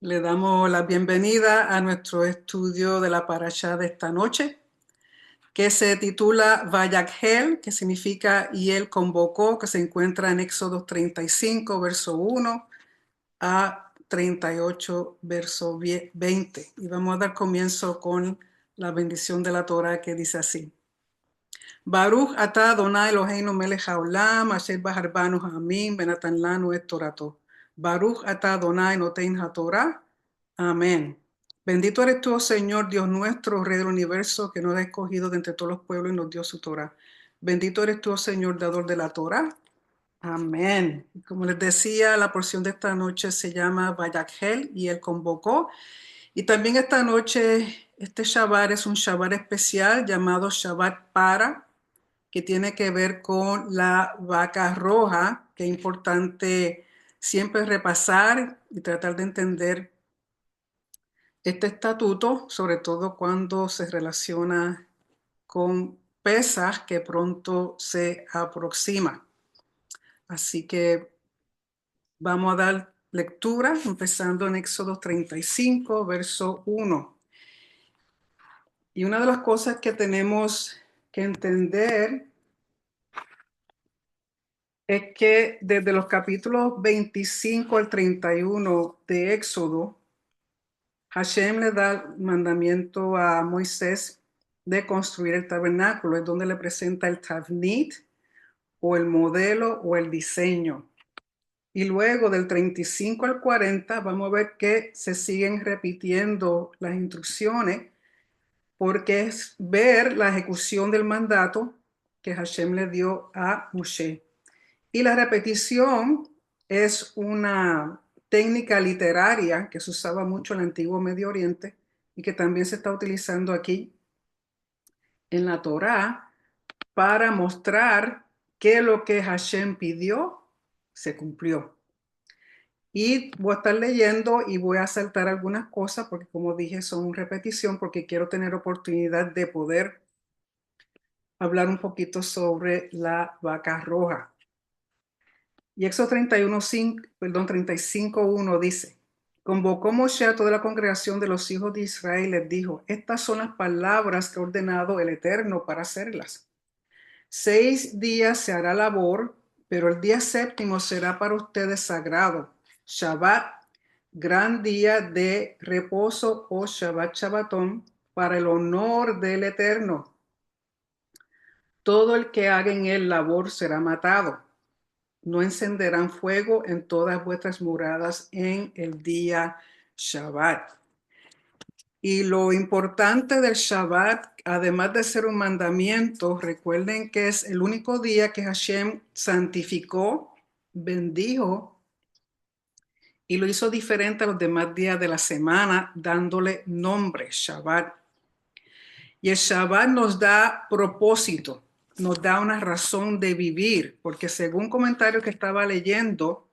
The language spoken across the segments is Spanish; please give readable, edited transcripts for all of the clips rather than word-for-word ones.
Le damos la bienvenida a nuestro estudio de la parashá de esta noche, que se titula Vayakhel, que significa y él convocó, que se encuentra en Éxodo 35, verso 1 a 38, verso 20. Y vamos a dar comienzo con la bendición de la Torah que dice así. Baruch atah Adonai Eloheinu melech haolam, asher bahar banu ha'amim, benatan lanu et torato. Baruch atah Adonai noten haTorah. Amén. Bendito eres tú, oh Señor, Dios nuestro, Rey del universo, que nos ha escogido de entre todos los pueblos y nos dio su Torah. Bendito eres tú, oh Señor, dador de la Torah. Amén. Como les decía, la porción de esta noche se llama Vayakhel y él convocó. Y también esta noche, este Shabbat es un Shabbat especial llamado Shabbat Para, que tiene que ver con la vaca roja, que es importante siempre repasar y tratar de entender este estatuto, sobre todo cuando se relaciona con Pesaj, que pronto se aproxima. Así que vamos a dar lectura, empezando en Éxodo 35, verso 1. Y una de las cosas que tenemos que entender es que desde los capítulos 25 al 31 de Éxodo, Hashem le da el mandamiento a Moisés de construir el tabernáculo, es donde le presenta el tavnit o el modelo o el diseño. Y luego del 35 al 40 vamos a ver que se siguen repitiendo las instrucciones porque es ver la ejecución del mandato que Hashem le dio a Moshe. Y la repetición es una técnica literaria que se usaba mucho en el antiguo Medio Oriente y que también se está utilizando aquí en la Torá para mostrar que lo que Hashem pidió se cumplió. Y voy a estar leyendo y voy a saltar algunas cosas porque, como dije, son repetición porque quiero tener oportunidad de poder hablar un poquito sobre la vaca roja. Y Éxodo 35:1 dice, convocó Moshe a toda la congregación de los hijos de Israel y les dijo, estas son las palabras que ha ordenado el Eterno para hacerlas. 6 días se hará labor, pero el día séptimo será para ustedes sagrado, Shabbat, gran día de reposo o Shabbat Shabbatón, para el honor del Eterno. Todo el que haga en él labor será matado. No encenderán fuego en todas vuestras moradas en el día Shabbat. Y lo importante del Shabbat, además de ser un mandamiento, recuerden que es el único día que Hashem santificó, bendijo y lo hizo diferente a los demás días de la semana, dándole nombre, Shabbat. Y el Shabbat nos da propósito, nos da una razón de vivir, porque según un comentario que estaba leyendo,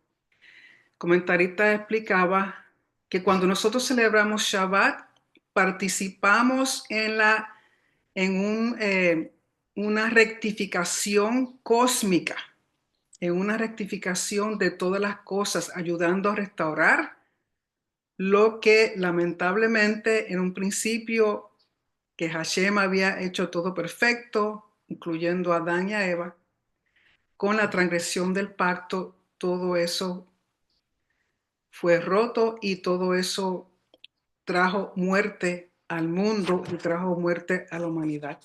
el comentarista explicaba que cuando nosotros celebramos Shabbat, participamos en una rectificación cósmica, en una rectificación de todas las cosas, ayudando a restaurar lo que lamentablemente en un principio que Hashem había hecho todo perfecto, incluyendo a Adán y a Eva, con la transgresión del pacto, todo eso fue roto y todo eso trajo muerte al mundo y trajo muerte a la humanidad.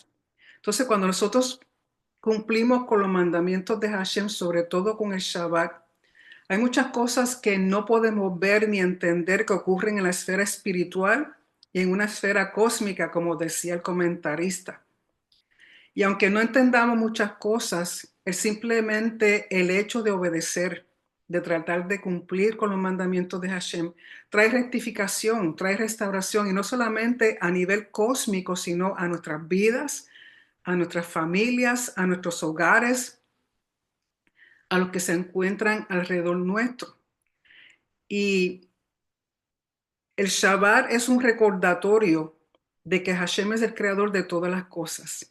Entonces, cuando nosotros cumplimos con los mandamientos de Hashem, sobre todo con el Shabbat, hay muchas cosas que no podemos ver ni entender que ocurren en la esfera espiritual y en una esfera cósmica, como decía el comentarista. Y aunque no entendamos muchas cosas, es simplemente el hecho de obedecer, de tratar de cumplir con los mandamientos de Hashem, trae rectificación, trae restauración, y no solamente a nivel cósmico, sino a nuestras vidas, a nuestras familias, a nuestros hogares, a los que se encuentran alrededor nuestro. Y el Shabbat es un recordatorio de que Hashem es el creador de todas las cosas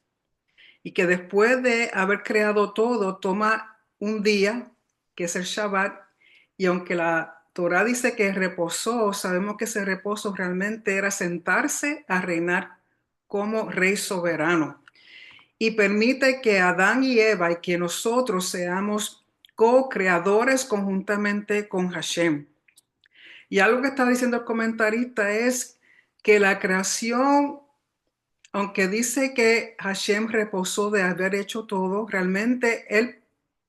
y que después de haber creado todo, toma un día, que es el Shabbat, y aunque la Torá dice que reposó, sabemos que ese reposo realmente era sentarse a reinar como rey soberano. Y permite que Adán y Eva y que nosotros seamos co-creadores conjuntamente con Hashem. Y algo que está diciendo el comentarista es que la creación, aunque dice que Hashem reposó de haber hecho todo, realmente Él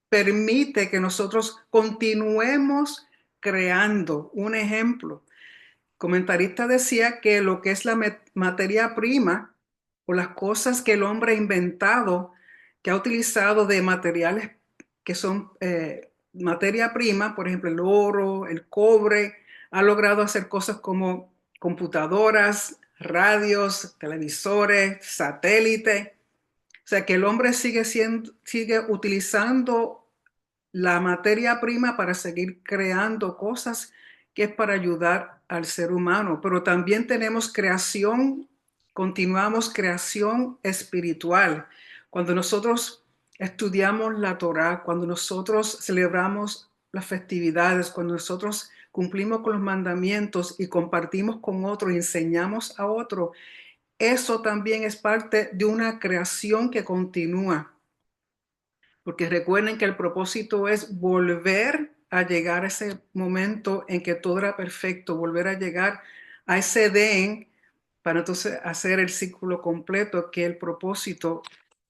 permite que nosotros continuemos creando. Un ejemplo, el comentarista decía que lo que es la materia prima o las cosas que el hombre ha inventado, que ha utilizado de materiales que son materia prima, por ejemplo, el oro, el cobre, ha logrado hacer cosas como computadoras, radios, televisores, satélites. O sea que el hombre sigue utilizando la materia prima para seguir creando cosas que es para ayudar al ser humano. Pero también tenemos creación, continuamos creación espiritual. Cuando nosotros estudiamos la Torá, cuando nosotros celebramos las festividades, cuando nosotros cumplimos con los mandamientos y compartimos con otro y enseñamos a otro, eso también es parte de una creación que continúa. Porque recuerden que el propósito es volver a llegar a ese momento en que todo era perfecto, volver a llegar a ese Edén para entonces hacer el círculo completo, que es el propósito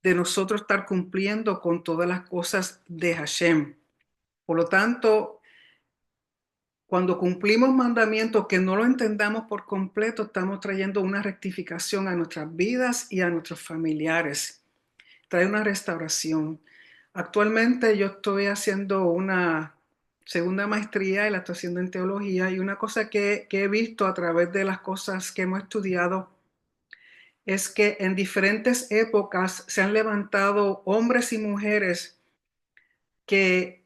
de nosotros estar cumpliendo con todas las cosas de Hashem. Por lo tanto, cuando cumplimos mandamientos que no lo entendamos por completo, estamos trayendo una rectificación a nuestras vidas y a nuestros familiares. Trae una restauración. Actualmente yo estoy haciendo una segunda maestría y la estoy haciendo en teología, y una cosa que he visto a través de las cosas que hemos estudiado es que en diferentes épocas se han levantado hombres y mujeres que,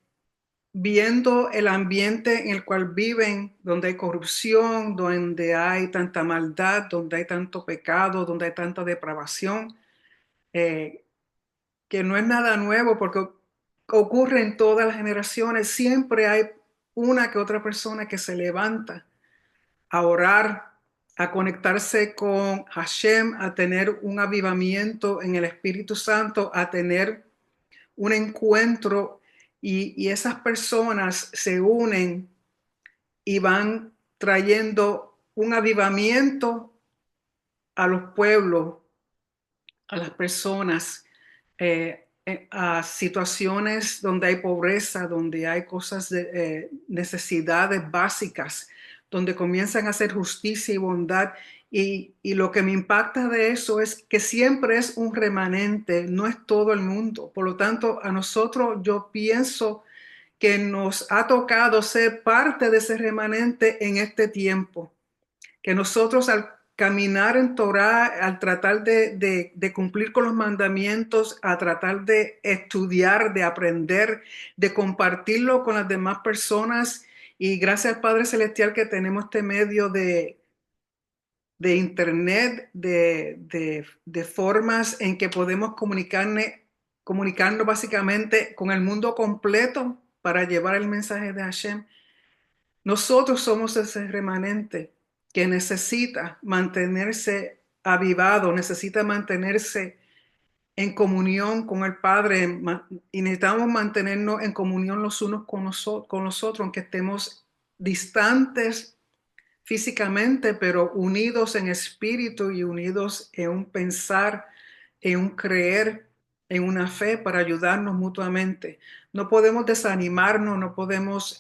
viendo el ambiente en el cual viven, donde hay corrupción, donde hay tanta maldad, donde hay tanto pecado, donde hay tanta depravación, eh, que no es nada nuevo porque ocurre en todas las generaciones. Siempre hay una que otra persona que se levanta a orar, a conectarse con Hashem, a tener un avivamiento en el Espíritu Santo, a tener un encuentro, y esas personas se unen y van trayendo un avivamiento a los pueblos, a las personas, a situaciones donde hay pobreza, donde hay cosas de necesidades básicas, donde comienzan a hacer justicia y bondad. Y lo que me impacta de eso es que siempre es un remanente, no es todo el mundo. Por lo tanto, a nosotros yo pienso que nos ha tocado ser parte de ese remanente en este tiempo, que nosotros al caminar en Torah, al tratar de cumplir con los mandamientos, a tratar de estudiar, de aprender, de compartirlo con las demás personas, y gracias al Padre Celestial que tenemos este medio de internet, de formas en que podemos comunicarnos básicamente con el mundo completo para llevar el mensaje de Hashem. Nosotros somos ese remanente que necesita mantenerse avivado, necesita mantenerse en comunión con el Padre, y necesitamos mantenernos en comunión los unos con los otros, aunque estemos distantes físicamente, pero unidos en espíritu y unidos en un pensar, en un creer, en una fe para ayudarnos mutuamente. No podemos desanimarnos, no podemos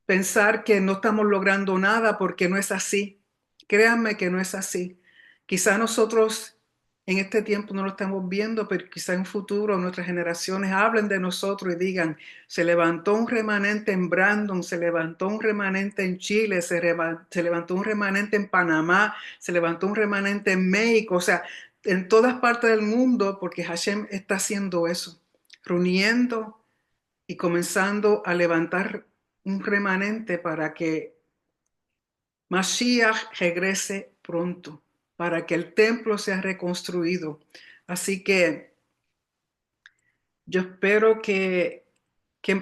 pensar que no estamos logrando nada, porque no es así. Créanme que no es así. Quizá nosotros en este tiempo no lo estamos viendo, pero quizá en futuro nuestras generaciones hablen de nosotros y digan: se levantó un remanente en Brandon, se levantó un remanente en Chile, se levantó un remanente en Panamá, se levantó un remanente en México. O sea, en todas partes del mundo, porque Hashem está haciendo eso, reuniendo y comenzando a levantar un remanente para que Mashiach regrese pronto, para que el templo sea reconstruido. Así que yo espero que que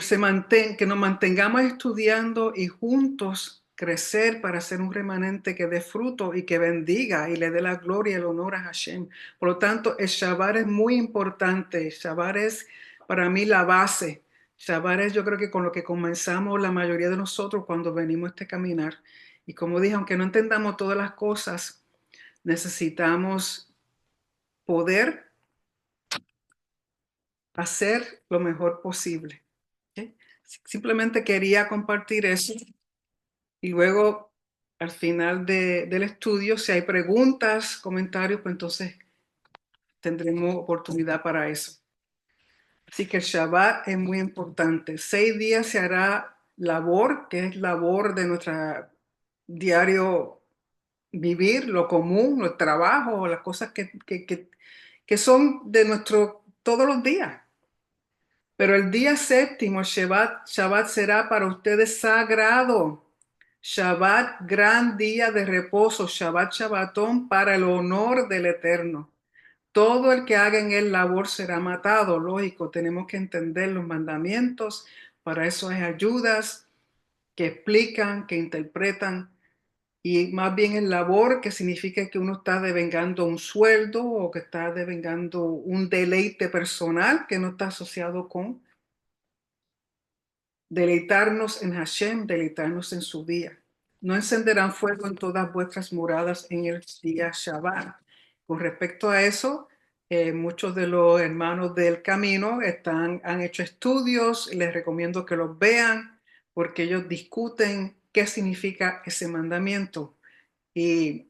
nos mantengamos estudiando y juntos crecer para ser un remanente que dé fruto y que bendiga y le dé la gloria y el honor a Hashem. Por lo tanto, el Shabbat es muy importante. Shabbat es para mí la base. Shabbat es yo creo que con lo que comenzamos la mayoría de nosotros cuando venimos a este caminar. Y como dije, aunque no entendamos todas las cosas, necesitamos poder hacer lo mejor posible. ¿Ok? Simplemente quería compartir eso y luego al final del estudio, si hay preguntas, comentarios, pues entonces tendremos oportunidad para eso. Así que el Shabbat es muy importante. 6 días se hará labor, que es labor de nuestra diario vivir, lo común, el trabajo, las cosas que son de nuestro todos los días. Pero el día séptimo, Shabbat será para ustedes sagrado. Shabbat, gran día de reposo, Shabbat, Shabbatón, para el honor del Eterno. Todo el que haga en él labor será matado. Lógico, tenemos que entender los mandamientos. Para eso hay ayudas que explican, que interpretan. Y más bien el labor, que significa que uno está devengando un sueldo o que está devengando un deleite personal que no está asociado con deleitarnos en Hashem, deleitarnos en su día. No encenderán fuego en todas vuestras moradas en el día Shabbat. Con respecto a eso, muchos de los hermanos del camino han hecho estudios y les recomiendo que los vean porque ellos discuten qué significa ese mandamiento. Y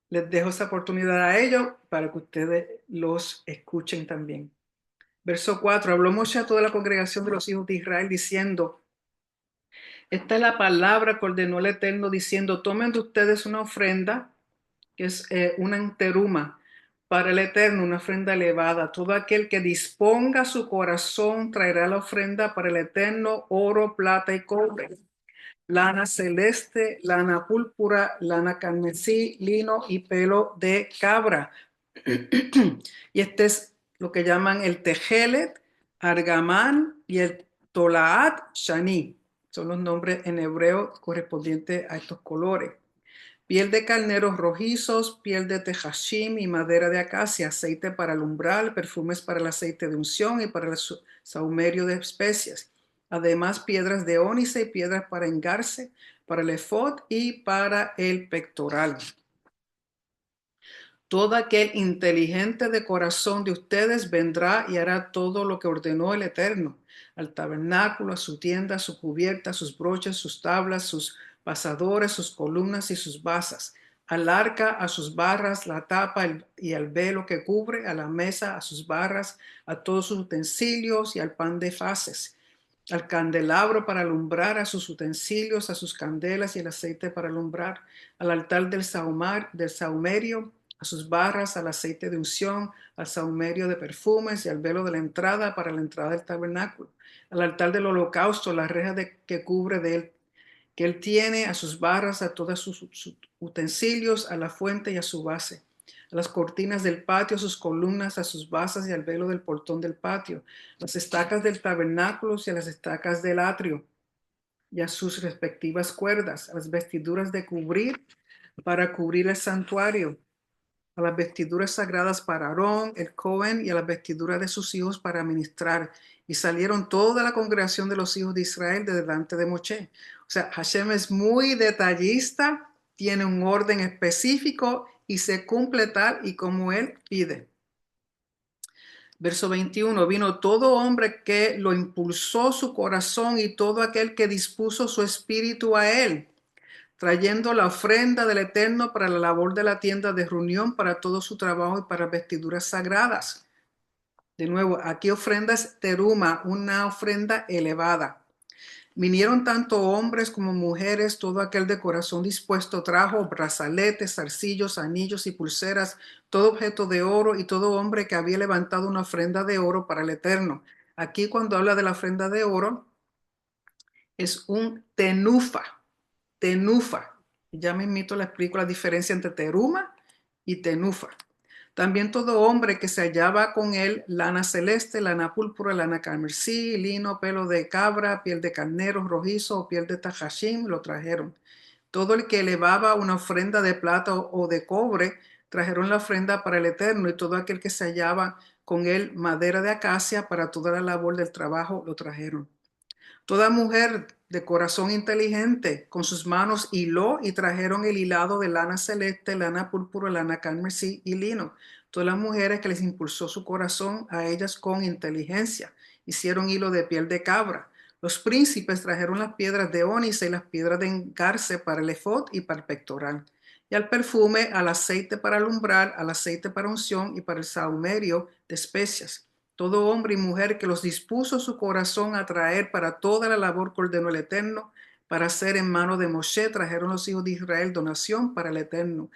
les dejo esa oportunidad a ellos para que ustedes los escuchen también. Verso 4. Habló Moshe a toda la congregación de los hijos de Israel diciendo: esta es la palabra que ordenó el Eterno diciendo: tomen de ustedes una ofrenda, que es una teruma, para el Eterno, una ofrenda elevada. Todo aquel que disponga su corazón traerá la ofrenda para el Eterno: oro, plata y cobre, lana celeste, lana púrpura, lana carmesí, lino y pelo de cabra. Y este es lo que llaman el tejelet, argamán y el tolaat shani. Son los nombres en hebreo correspondientes a estos colores. Piel de carneros rojizos, piel de tejashim y madera de acacia, aceite para el umbral, perfumes para el aceite de unción y para el saumerio de especias. Además, piedras de ónice y piedras para engarce, para el efod y para el pectoral. Todo aquel inteligente de corazón de ustedes vendrá y hará todo lo que ordenó el Eterno: al tabernáculo, a su tienda, a su cubierta, a sus broches, sus tablas, sus pasadores, sus columnas y sus basas, al arca, a sus barras, la tapa y al velo que cubre, a la mesa, a sus barras, a todos sus utensilios y al pan de faces, al candelabro para alumbrar, a sus utensilios, a sus candelas y el aceite para alumbrar, al altar del saumerio, a sus barras, al aceite de unción, al saumerio de perfumes y al velo de la entrada para la entrada del tabernáculo, al altar del holocausto, la reja que cubre de él, que él tiene, a sus barras, a todos sus utensilios, a la fuente y a su base, a las cortinas del patio, a sus columnas, a sus basas y al velo del portón del patio, a las estacas del tabernáculo y a las estacas del atrio y a sus respectivas cuerdas, a las vestiduras de cubrir para cubrir el santuario, a las vestiduras sagradas para Aarón, el Cohen, y a las vestiduras de sus hijos para ministrar. Y salieron toda la congregación de los hijos de Israel de delante de Moshe. O sea, Hashem es muy detallista, tiene un orden específico y se cumple tal y como él pide. Verso 21, vino todo hombre que lo impulsó su corazón y todo aquel que dispuso su espíritu a él, trayendo la ofrenda del Eterno para la labor de la tienda de reunión, para todo su trabajo y para vestiduras sagradas. De nuevo, aquí ofrenda es teruma, una ofrenda elevada. Vinieron tanto hombres como mujeres, todo aquel de corazón dispuesto trajo brazaletes, zarcillos, anillos y pulseras, todo objeto de oro y todo hombre que había levantado una ofrenda de oro para el Eterno. Aquí cuando habla de la ofrenda de oro, es un tenufa, tenufa. Ya mismito le explico la diferencia entre teruma y tenufa. También todo hombre que se hallaba con él, lana celeste, lana púrpura, lana carmesí, lino, pelo de cabra, piel de carnero rojizo o piel de tajashim, lo trajeron. Todo el que elevaba una ofrenda de plata o de cobre, trajeron la ofrenda para el Eterno, y todo aquel que se hallaba con él madera de acacia para toda la labor del trabajo, lo trajeron. Toda mujer de corazón inteligente con sus manos hiló y trajeron el hilado de lana celeste, lana púrpura, lana carmesí y lino. Todas las mujeres que les impulsó su corazón a ellas con inteligencia hicieron hilo de piel de cabra. Los príncipes trajeron las piedras de ónice y las piedras de engarce para el efod y para el pectoral. Y al perfume, al aceite para alumbrar, al aceite para unción y para el sahumerio de especias. Todo hombre y mujer que los dispuso su corazón a traer para toda la labor que ordenó el Eterno, para hacer en mano de Moshe, trajeron los hijos de Israel donación para el Eterno.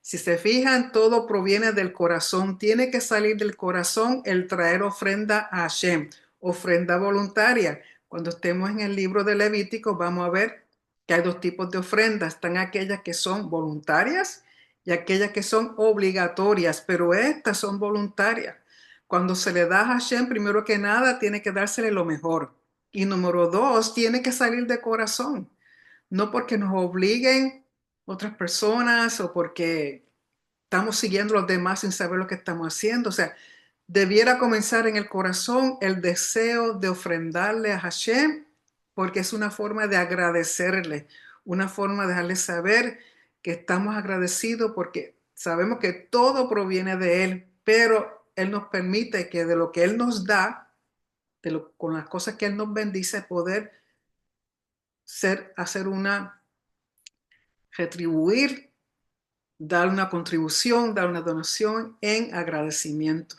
Si se fijan, todo proviene del corazón. Tiene que salir del corazón el traer ofrenda a Hashem, ofrenda voluntaria. Cuando estemos en el libro de Levítico, vamos a ver que hay dos tipos de ofrendas. Están aquellas que son voluntarias y aquellas que son obligatorias, pero estas son voluntarias. Cuando se le da a Hashem, primero que nada, tiene que dársele lo mejor. Y número dos, tiene que salir de corazón. No porque nos obliguen otras personas o porque estamos siguiendo a los demás sin saber lo que estamos haciendo. O sea, debiera comenzar en el corazón el deseo de ofrendarle a Hashem, porque es una forma de agradecerle, una forma de dejarle saber que estamos agradecidos porque sabemos que todo proviene de Él, pero Él nos permite que de lo que Él nos da, con las cosas que Él nos bendice, poder hacer retribuir, dar una contribución, dar una donación en agradecimiento.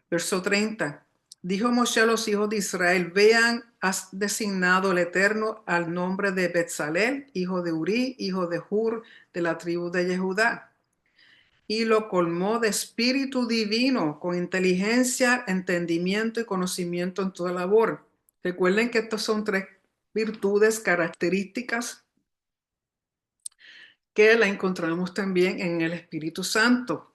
Verso 30. Dijo Moshe a los hijos de Israel: vean, has designado el Eterno al nombre de Betzalel, hijo de Uri, hijo de Hur, de la tribu de Yehudá. Y lo colmó de espíritu divino, con inteligencia, entendimiento y conocimiento en toda labor. Recuerden que estos son tres virtudes características que la encontramos también en el Espíritu Santo.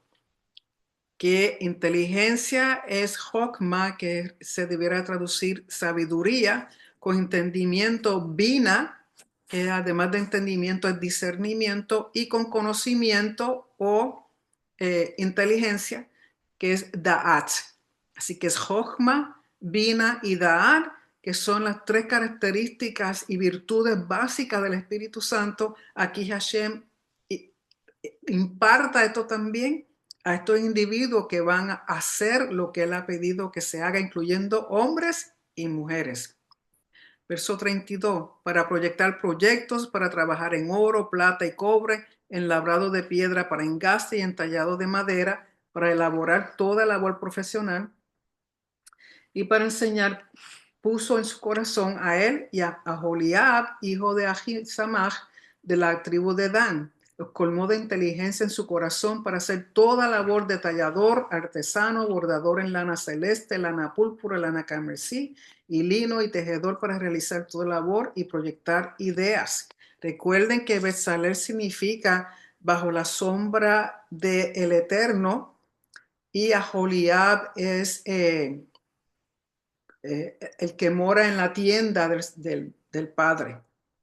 Que inteligencia es Hokma, que se debiera traducir sabiduría, con entendimiento Bina, que además de entendimiento es discernimiento, y con conocimiento o inteligencia, que es Da'at. Así que es Hokma, Bina y Da'at, que son las tres características y virtudes básicas del Espíritu Santo. Aquí Hashem imparta esto también a estos individuos que van a hacer lo que Él ha pedido que se haga, incluyendo hombres y mujeres. Verso 32, para proyectar proyectos, para trabajar en oro, plata y cobre, en labrado de piedra, para engaste y entallado de madera, para elaborar toda labor profesional y para enseñar, puso en su corazón a él y a Joliab, hijo de Ahisamach, de la tribu de Dan. Los colmó de inteligencia en su corazón para hacer toda labor de tallador, artesano, bordador en lana celeste, lana púrpura, lana carmesí y lino, y tejedor para realizar toda labor y proyectar ideas. Recuerden que Betzalel significa bajo la sombra del Eterno, y Aholiab es el que mora en la tienda del Padre.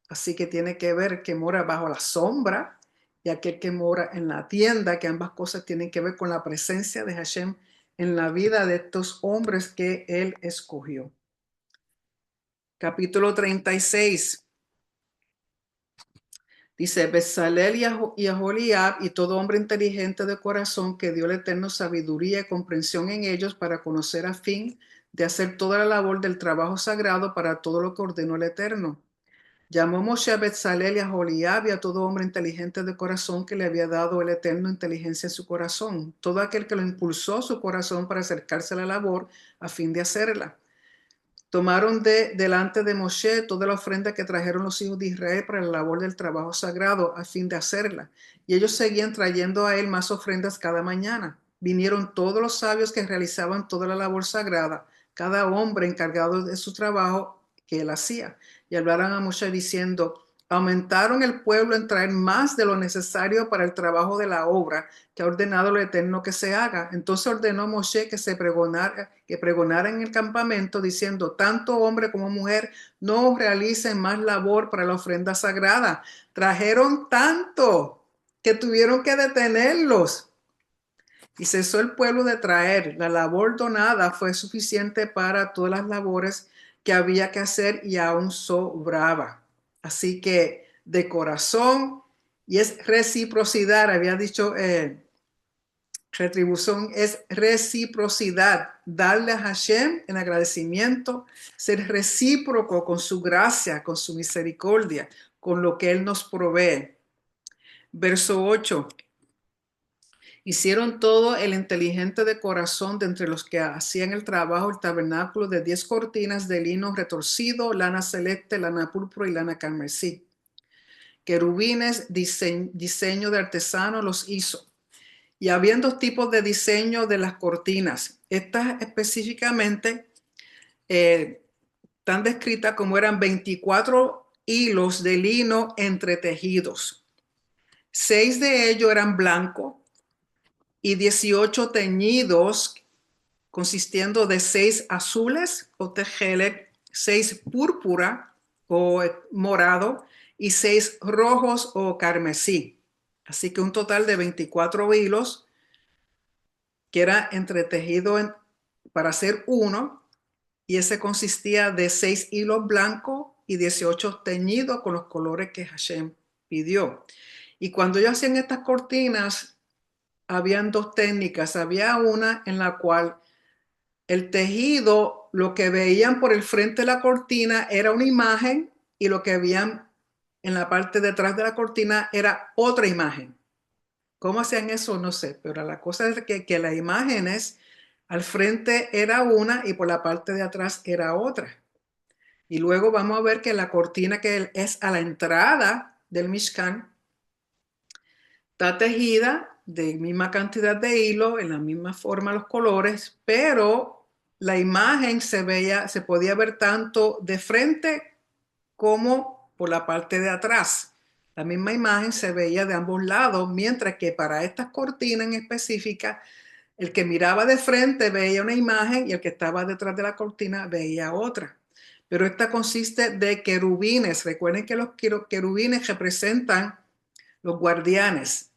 Así que tiene que ver que mora bajo la sombra y aquel que mora en la tienda, que ambas cosas tienen que ver con la presencia de Hashem en la vida de estos hombres que Él escogió. Capítulo 36. Dice: Bezalel y Aholiab y todo hombre inteligente de corazón que dio el Eterno sabiduría y comprensión en ellos para conocer a fin de hacer toda la labor del trabajo sagrado para todo lo que ordenó el Eterno. Llamó Moshe a Bezalel y a Aholiab y a todo hombre inteligente de corazón que le había dado el Eterno inteligencia en su corazón, todo aquel que lo impulsó su corazón para acercarse a la labor a fin de hacerla. Tomaron delante de Moshe toda la ofrenda que trajeron los hijos de Israel para la labor del trabajo sagrado a fin de hacerla. Y ellos seguían trayendo a él más ofrendas cada mañana. Vinieron todos los sabios que realizaban toda la labor sagrada, cada hombre encargado de su trabajo que él hacía. Y hablaron a Moshe diciendo: Aumentaron el pueblo en traer más de lo necesario para el trabajo de la obra que ha ordenado el Eterno que se haga. Entonces ordenó Moshe que pregonara en el campamento diciendo, tanto hombre como mujer no realicen más labor para la ofrenda sagrada. Trajeron tanto que tuvieron que detenerlos. Y cesó el pueblo de traer. La labor donada fue suficiente para todas las labores que había que hacer y aún sobraba. Así que de corazón, y es reciprocidad, había dicho, retribución es reciprocidad, darle a Hashem en agradecimiento, ser recíproco con su gracia, con su misericordia, con lo que Él nos provee. Verso 8. Hicieron todo el inteligente de corazón de entre los que hacían el trabajo el tabernáculo de 10 cortinas de lino retorcido, lana celeste, lana púrpura y lana carmesí. Querubines, diseño de artesano los hizo. Y habían dos tipos de diseño de las cortinas. Estas específicamente están descritas como eran 24 hilos de lino entretejidos. 6 de ellos eran blancos y 18 teñidos, consistiendo de 6 azules o tejelet, 6 púrpura o morado y 6 rojos o carmesí. Así que un total de 24 hilos que era entretejido para hacer uno, y ese consistía de 6 hilos blancos y 18 teñidos con los colores que Hashem pidió. Y cuando ellos hacían estas cortinas, habían dos técnicas. Había una en la cual el tejido, lo que veían por el frente de la cortina era una imagen y lo que veían en la parte de atrás de la cortina era otra imagen. ¿Cómo hacían eso? No sé, pero la cosa es que las imágenes al frente era una y por la parte de atrás era otra. Y luego vamos a ver que la cortina que es a la entrada del Mishkan está tejida de misma cantidad de hilo, en la misma forma los colores, pero la imagen se podía ver tanto de frente como por la parte de atrás. La misma imagen se veía de ambos lados, mientras que para estas cortinas en específica, el que miraba de frente veía una imagen y el que estaba detrás de la cortina veía otra. Pero esta consiste de querubines. Recuerden que los querubines representan los guardianes.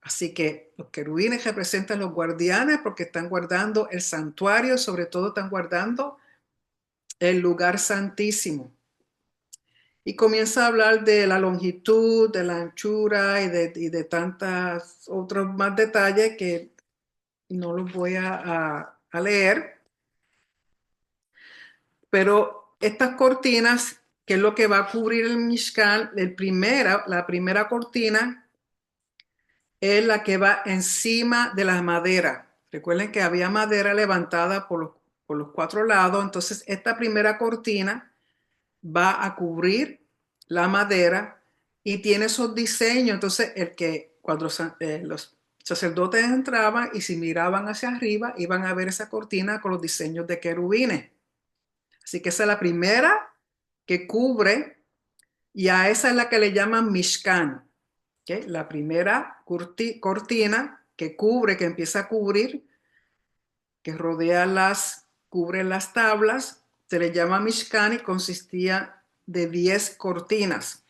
Así que los querubines representan los guardianes porque están guardando el santuario, sobre todo están guardando el lugar santísimo. Y comienza a hablar de la longitud, de la anchura y de tantos otros más detalles que no los voy a leer. Pero estas cortinas, que es lo que va a cubrir el Mishkan, la primera cortina es la que va encima de la madera. Recuerden que había madera levantada por los cuatro lados, entonces esta primera cortina va a cubrir la madera y tiene esos diseños. Entonces, cuando los sacerdotes entraban y si miraban hacia arriba, iban a ver esa cortina con los diseños de querubines. Así que esa es la primera que cubre, y a esa es la que le llaman Mishkan. ¿Okay? La primera cortina que cubre, que empieza a cubrir, que cubre las tablas, se le llama Mishkan y consistía de 10 cortinas.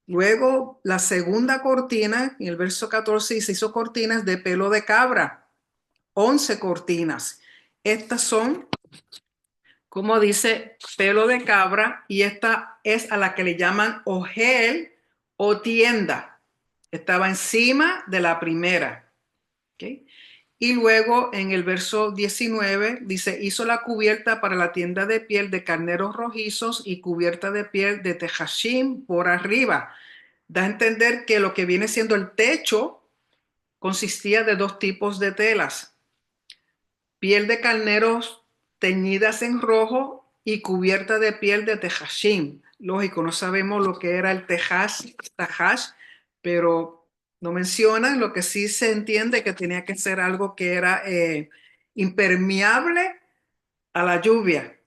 Luego, la segunda cortina, en el verso 14, se hizo cortinas de pelo de cabra, 11 cortinas. Estas son, como dice, pelo de cabra, y esta es a la que le llaman ojel o tienda. Estaba encima de la primera. ¿Okay? Y luego en el verso 19 dice, hizo la cubierta para la tienda de piel de carneros rojizos y cubierta de piel de tejashim por arriba. Da a entender que lo que viene siendo el techo consistía de dos tipos de telas. Piel de carneros teñidas en rojo y cubierta de piel de tejashim. Lógico, no sabemos lo que era el tejash, pero no mencionan. Lo que sí se entiende que tenía que ser algo que era impermeable a la lluvia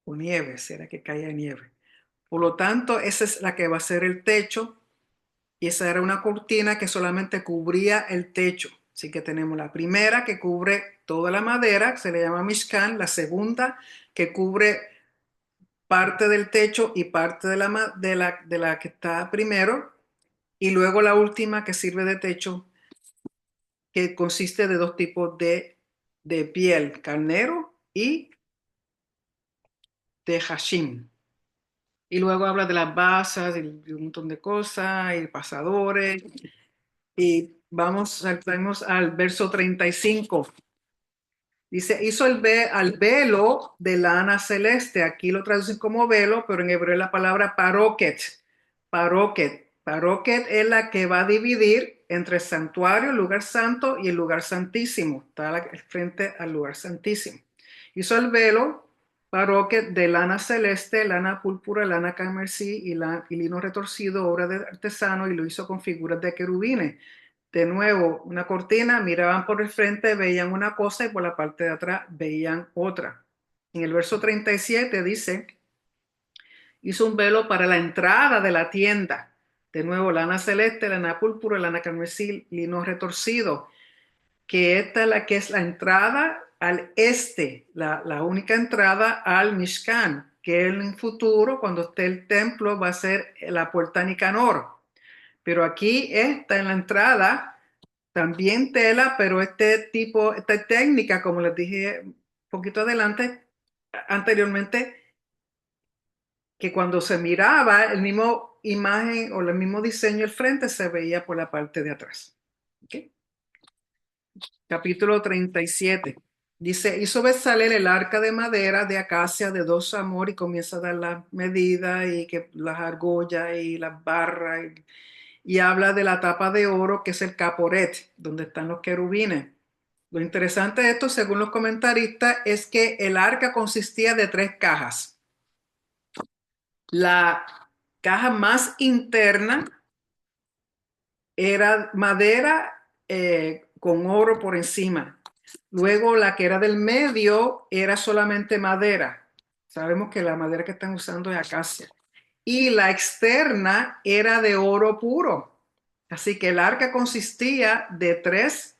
o nieve, será que caía nieve. Por lo tanto, esa es la que va a ser el techo y esa era una cortina que solamente cubría el techo. Así que tenemos la primera que cubre toda la madera, que se le llama Mishkan, la segunda que cubre parte del techo y parte de la que está primero, y luego la última que sirve de techo, que consiste de dos tipos de piel, carnero y de hashim. Y luego habla de las basas y un montón de cosas, y pasadores. Y saltamos al verso 35. Dice, hizo al velo de lana celeste. Aquí lo traducen como velo, pero en hebreo es la palabra paroquet. Paroquet. Paroquet es la que va a dividir entre el santuario, el lugar santo y el lugar santísimo. Está frente al lugar santísimo. Hizo el velo, paroquet de lana celeste, lana púrpura, lana carmesí y lino retorcido, obra de artesano, y lo hizo con figuras de querubines. De nuevo, una cortina, miraban por el frente, veían una cosa y por la parte de atrás veían otra. En el verso 37 dice, hizo un velo para la entrada de la tienda. De nuevo, lana celeste, lana púrpura, lana carmesí, lino retorcido, que esta es la que es la entrada al este, la única entrada al Mishkan, que en el futuro, cuando esté el templo, va a ser la puerta Nicanor. Pero aquí está en la entrada también tela, pero esta técnica, como les dije un poquito anteriormente, que cuando se miraba el mismo imagen o el mismo diseño del frente se veía por la parte de atrás. ¿Okay? Capítulo 37. Dice, hizo Bezalel el arca de madera de acacia de 2 amor y comienza a dar las medidas y que las argollas y las barras y habla de la tapa de oro que es el caporet, donde están los querubines. Lo interesante de esto, según los comentaristas, es que el arca consistía de 3 cajas. La caja más interna era madera con oro por encima. Luego la que era del medio era solamente madera. Sabemos que la madera que están usando es acacia. Y la externa era de oro puro. Así que el arca consistía de 3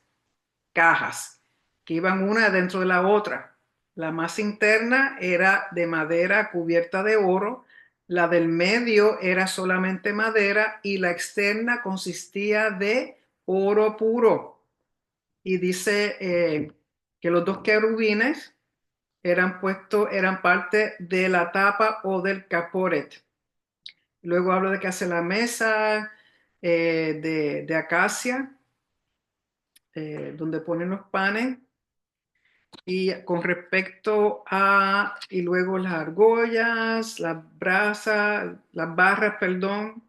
cajas que iban una dentro de la otra. La más interna era de madera cubierta de oro, la del medio era solamente madera y la externa consistía de oro puro. Y dice que los 2 querubines eran parte de la tapa o del caporet. Luego hablo de que hace la mesa de acacia, donde ponen los panes. Y con respecto y luego las argollas, las barras, perdón.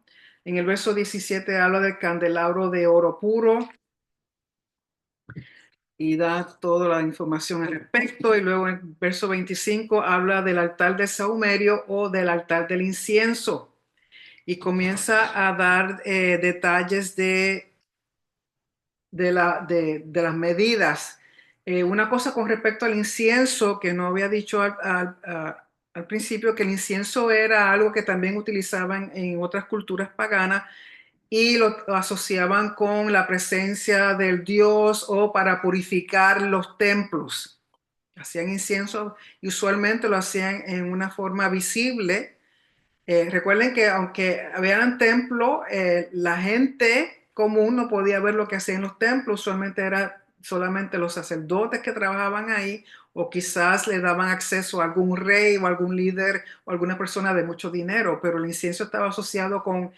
En el verso 17 habla del candelabro de oro puro y da toda la información al respecto. Y luego en el verso 25 habla del altar del sahumerio o del altar del incienso. Y comienza a dar detalles de las medidas. Una cosa con respecto al incienso, que no había dicho al principio, que el incienso era algo que también utilizaban en otras culturas paganas y lo asociaban con la presencia del dios o para purificar los templos. Hacían incienso y usualmente lo hacían en una forma visible. Recuerden que aunque habían templos, la gente común no podía ver lo que hacían los templos, usualmente era solamente los sacerdotes que trabajaban ahí o quizás le daban acceso a algún rey o algún líder o alguna persona de mucho dinero, pero el incienso estaba asociado con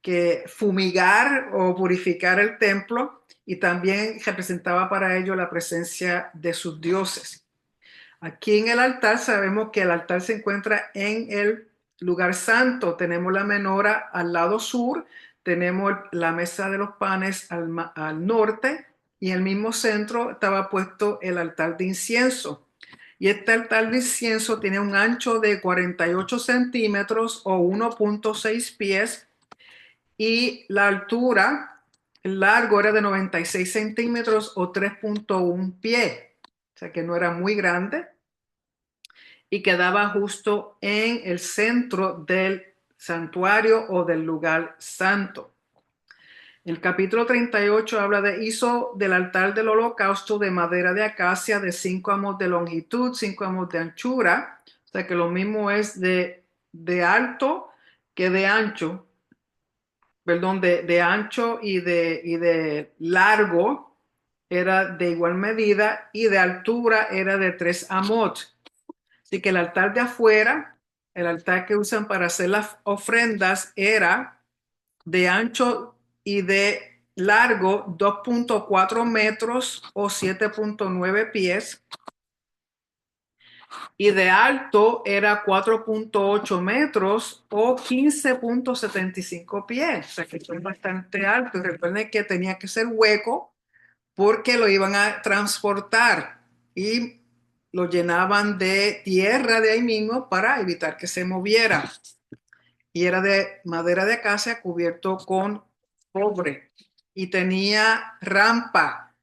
que fumigar o purificar el templo y también representaba para ello la presencia de sus dioses. Aquí en el altar sabemos que el altar se encuentra en el lugar santo. Tenemos la menora al lado sur, tenemos la mesa de los panes al norte y en el mismo centro estaba puesto el altar de incienso. Y este altar de incienso tiene un ancho de 48 centímetros o 1.6 pies y la altura, el largo era de 96 centímetros o 3.1 pie. O sea que no era muy grande y quedaba justo en el centro del santuario o del lugar santo. El capítulo 38 habla hizo del altar del holocausto de madera de acacia de 5 amos de longitud, 5 amos de anchura, o sea que lo mismo es de alto que de ancho, perdón, de ancho y de largo era de igual medida y de altura era de 3 amot. Así que el altar de afuera, el altar que usan para hacer las ofrendas era de ancho y de largo 2.4 metros o 7.9 pies y de alto era 4.8 metros o 15.75 pies. O sea que fue bastante alto. Y recuerden que tenía que ser hueco porque lo iban a transportar y lo llenaban de tierra de ahí mismo para evitar que se moviera. Y era de madera de acacia cubierto con cobre y tenía rampa,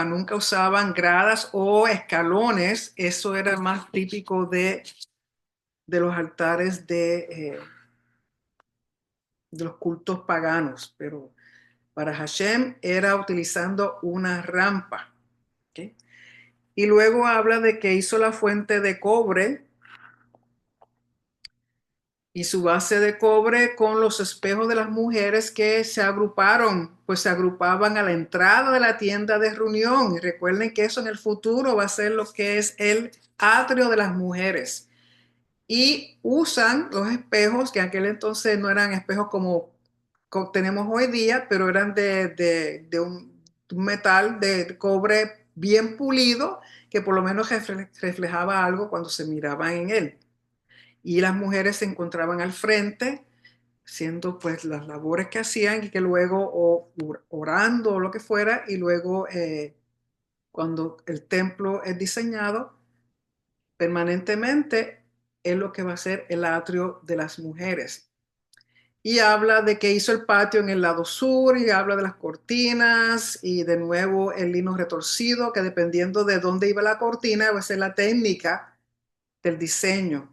nunca usaban gradas o escalones, eso era más típico de los altares de los cultos paganos, pero para Hashem era utilizando una rampa. ¿Okay? Y luego habla de que hizo la fuente de cobre y su base de cobre con los espejos de las mujeres que se agruparon, pues se agrupaban a la entrada de la tienda de reunión. Y recuerden que eso en el futuro va a ser lo que es el atrio de las mujeres. Y usan los espejos, que en aquel entonces no eran espejos como tenemos hoy día, pero eran de un metal de cobre bien pulido, que por lo menos reflejaba algo cuando se miraban en él. Y las mujeres se encontraban al frente haciendo pues las labores que hacían y que luego orando o lo que fuera y luego cuando el templo es diseñado permanentemente es lo que va a ser el atrio de las mujeres. Y habla de que hizo el patio en el lado sur y habla de las cortinas y de nuevo el lino retorcido que dependiendo de dónde iba la cortina va a ser la técnica del diseño.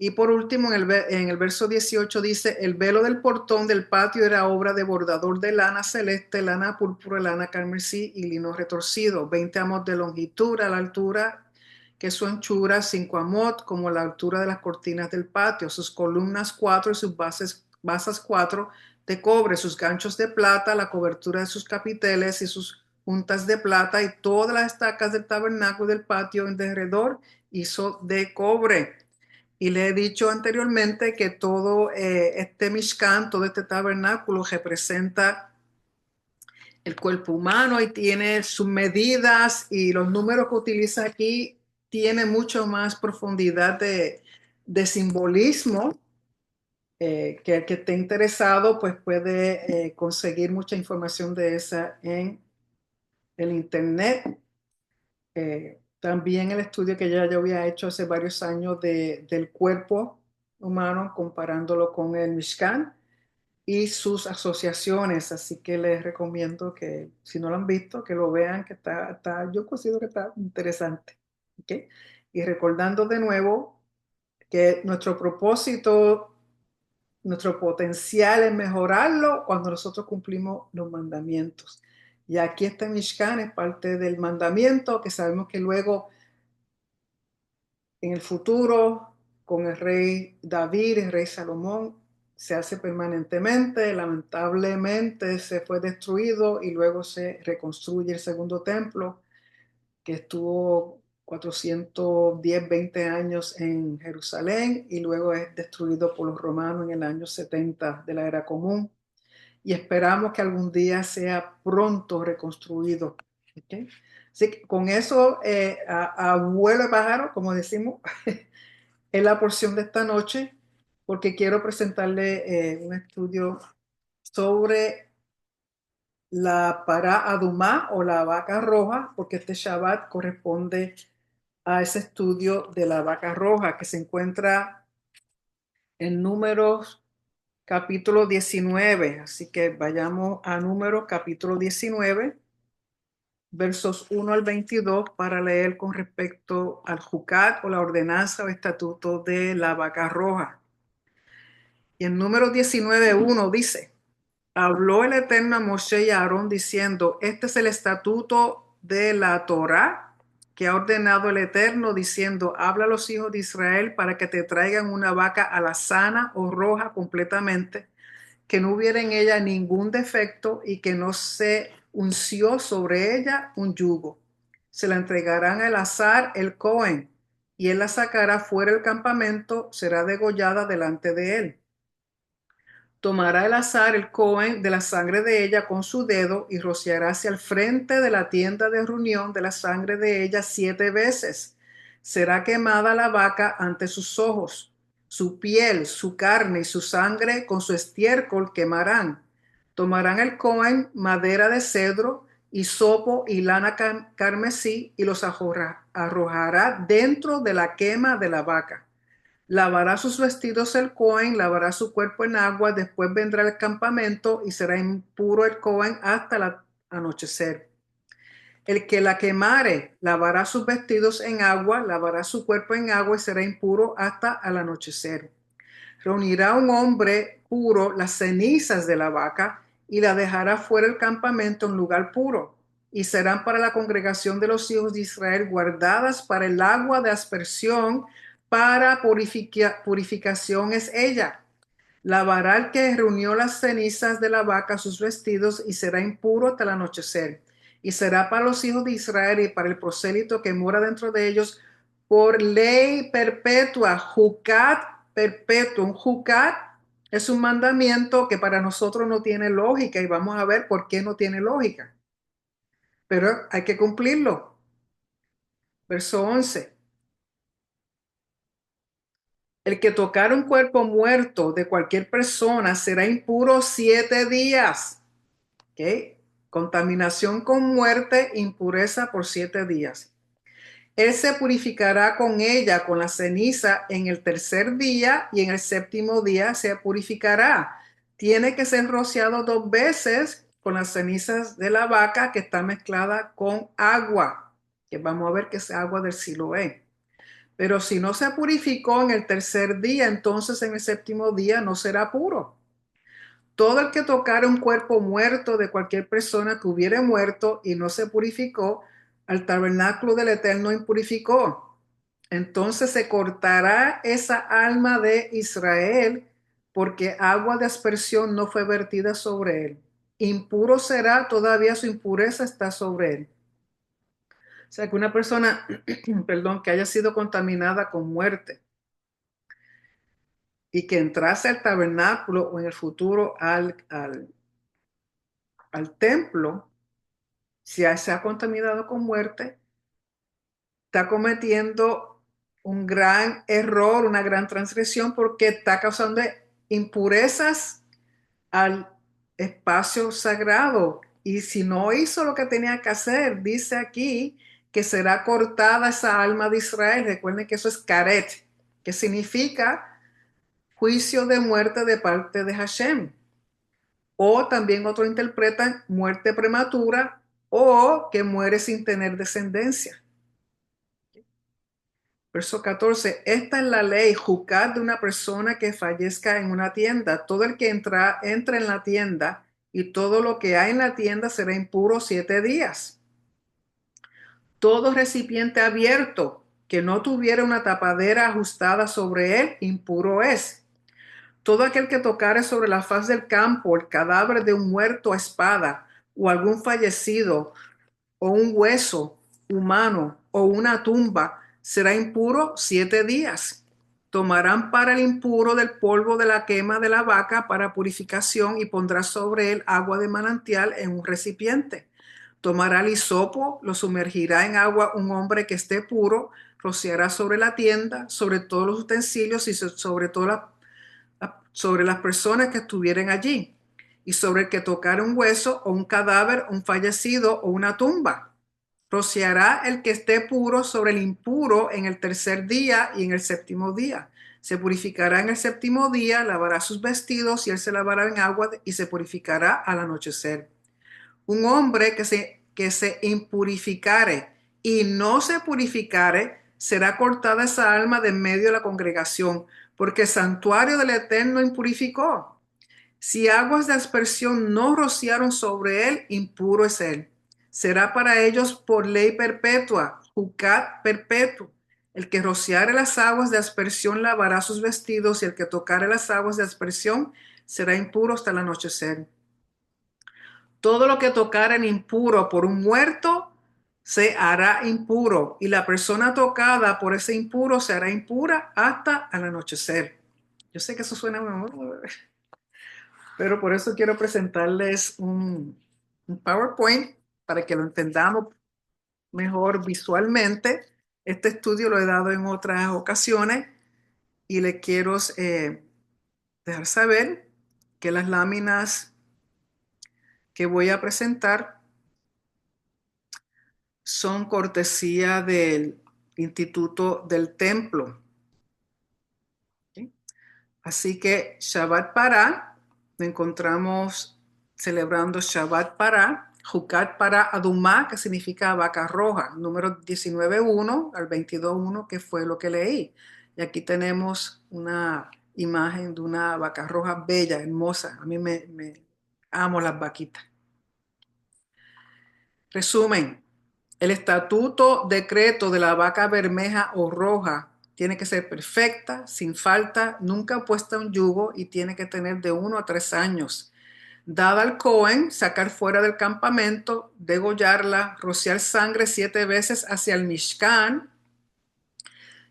Y por último, en el verso 18 dice, el velo del portón del patio era obra de bordador de lana celeste, lana púrpura, lana carmesí y lino retorcido, 20 amos de longitud a la altura, que su anchura 5 amot, como la altura de las cortinas del patio, sus columnas 4 y sus basas 4 de cobre, sus ganchos de plata, la cobertura de sus capiteles y sus juntas de plata y todas las estacas del tabernáculo del patio en derredor hizo de cobre. Y le he dicho anteriormente que todo este Mishkan, todo este tabernáculo representa el cuerpo humano y tiene sus medidas y los números que utiliza aquí tiene mucho más profundidad de simbolismo. Que el que esté interesado pues puede conseguir mucha información de esa en el internet. También el estudio que ya yo había hecho hace varios años del cuerpo humano, comparándolo con el Mishkan y sus asociaciones. Así que les recomiendo que, si no lo han visto, que lo vean, que yo considero que está interesante. ¿Okay? Y recordando de nuevo que nuestro propósito, nuestro potencial es mejorarlo cuando nosotros cumplimos los mandamientos. Y aquí este Mishkan es parte del mandamiento que sabemos que luego en el futuro, con el rey David, el rey Salomón, se hace permanentemente. Lamentablemente se fue destruido y luego se reconstruye el segundo templo, que estuvo 410, 20 años en Jerusalén y luego es destruido por los romanos en el año 70 de la era común. Y esperamos que algún día sea pronto reconstruido. ¿Okay? Así que con eso, a vuelo de pájaro, como decimos, es la porción de esta noche, porque quiero presentarle un estudio sobre la Pará Adumá o la vaca roja, porque este Shabbat corresponde a ese estudio de la vaca roja que se encuentra en Números capítulo 19. Así que vayamos a Números capítulo 19, versos 1 al 22 para leer con respecto al Jucat o la ordenanza o estatuto de la vaca roja. Y en Números 19:1 dice, habló el Eterno a Moshe y a Aarón diciendo, este es el estatuto de la Torá que ha ordenado el Eterno diciendo, habla a los hijos de Israel para que te traigan una vaca alazana o roja completamente, que no hubiera en ella ningún defecto y que no se unció sobre ella un yugo. Se la entregarán al azar el Cohen y él la sacará fuera del campamento, será degollada delante de él. Tomará el azar el Cohen de la sangre de ella con su dedo y rociará hacia el frente de la tienda de reunión de la sangre de ella 7 veces. Será quemada la vaca ante sus ojos. Su piel, su carne y su sangre con su estiércol quemarán. Tomarán el Cohen madera de cedro, hisopo y lana carmesí y los arrojará dentro de la quema de la vaca. Lavará sus vestidos el Cohen, lavará su cuerpo en agua, después vendrá al campamento y será impuro el Cohen hasta el anochecer. El que la quemare, lavará sus vestidos en agua, lavará su cuerpo en agua y será impuro hasta el anochecer. Reunirá un hombre puro las cenizas de la vaca y la dejará fuera del campamento en lugar puro, y serán para la congregación de los hijos de Israel guardadas para el agua de aspersión, para purificación es ella. Lavará el que reunió las cenizas de la vaca sus vestidos y será impuro hasta el anochecer. Y será para los hijos de Israel y para el prosélito que mora dentro de ellos por ley perpetua, jucat perpetuum. Jucat es un mandamiento que para nosotros no tiene lógica y vamos a ver por qué no tiene lógica. Pero hay que cumplirlo. Verso 11. El que tocar un cuerpo muerto de cualquier persona será impuro 7 días. ¿Ok? Contaminación con muerte, impureza por 7 días. Él se purificará con ella, con la ceniza, en el tercer día y en el séptimo día se purificará. Tiene que ser rociado 2 veces con las cenizas de la vaca que está mezclada con agua, que vamos a ver que es agua del Siloé. Pero si no se purificó en el tercer día, entonces en el séptimo día no será puro. Todo el que tocara un cuerpo muerto de cualquier persona que hubiere muerto y no se purificó, al tabernáculo del Eterno impurificó. Entonces se cortará esa alma de Israel, porque agua de aspersión no fue vertida sobre él. Impuro será, todavía su impureza está sobre él. O sea que una persona, perdón, que haya sido contaminada con muerte y que entrase al tabernáculo o en el futuro al templo, si se ha contaminado con muerte, está cometiendo un gran error, una gran transgresión, porque está causando impurezas al espacio sagrado. Y si no hizo lo que tenía que hacer, dice aquí que será cortada esa alma de Israel. Recuerden que eso es karet, que significa juicio de muerte de parte de Hashem. O también otros interpretan muerte prematura o que muere sin tener descendencia. Verso 14. Esta es la ley, juzgar de una persona que fallezca en una tienda. Todo el que entra en la tienda y todo lo que hay en la tienda será impuro 7 días. Todo recipiente abierto que no tuviera una tapadera ajustada sobre él, impuro es. Todo aquel que tocare sobre la faz del campo el cadáver de un muerto a espada o algún fallecido o un hueso humano o una tumba será impuro 7 días. Tomarán para el impuro del polvo de la quema de la vaca para purificación y pondrá sobre él agua de manantial en un recipiente. Tomará el hisopo, lo sumergirá en agua un hombre que esté puro, rociará sobre la tienda, sobre todos los utensilios y sobre las personas que estuvieran allí, y sobre el que tocara un hueso o un cadáver, un fallecido o una tumba. Rociará el que esté puro sobre el impuro en el tercer día y en el séptimo día. Se purificará en el séptimo día, lavará sus vestidos y él se lavará en agua y se purificará al anochecer. Un hombre que se impurificare y no se purificare, será cortada esa alma de en medio de la congregación, porque el santuario del Eterno impurificó. Si aguas de aspersión no rociaron sobre él, impuro es él. Será para ellos por ley perpetua, jucat perpetuo. El que rociare las aguas de aspersión lavará sus vestidos, y el que tocare las aguas de aspersión será impuro hasta el anochecer. Todo lo que tocaren impuro por un muerto se hará impuro, y la persona tocada por ese impuro se hará impura hasta el anochecer. Yo sé que eso suena muy, pero por eso quiero presentarles un PowerPoint para que lo entendamos mejor visualmente. Este estudio lo he dado en otras ocasiones y le quiero dejar saber que las láminas que voy a presentar son cortesía del Instituto del Templo. ¿Sí? Así que Shabbat Pará, nos encontramos celebrando Shabbat Pará, Jucat Pará Adumá, que significa vaca roja, número 19.1 al 22.1, que fue lo que leí. Y aquí tenemos una imagen de una vaca roja bella, hermosa. A mí me amo las vaquitas. Resumen, el estatuto decreto de la vaca bermeja o roja tiene que ser perfecta, sin falta, nunca puesta en yugo y tiene que tener de 1 a 3 años. Dada al Cohen, sacar fuera del campamento, degollarla, rociar sangre 7 veces hacia el Mishkan,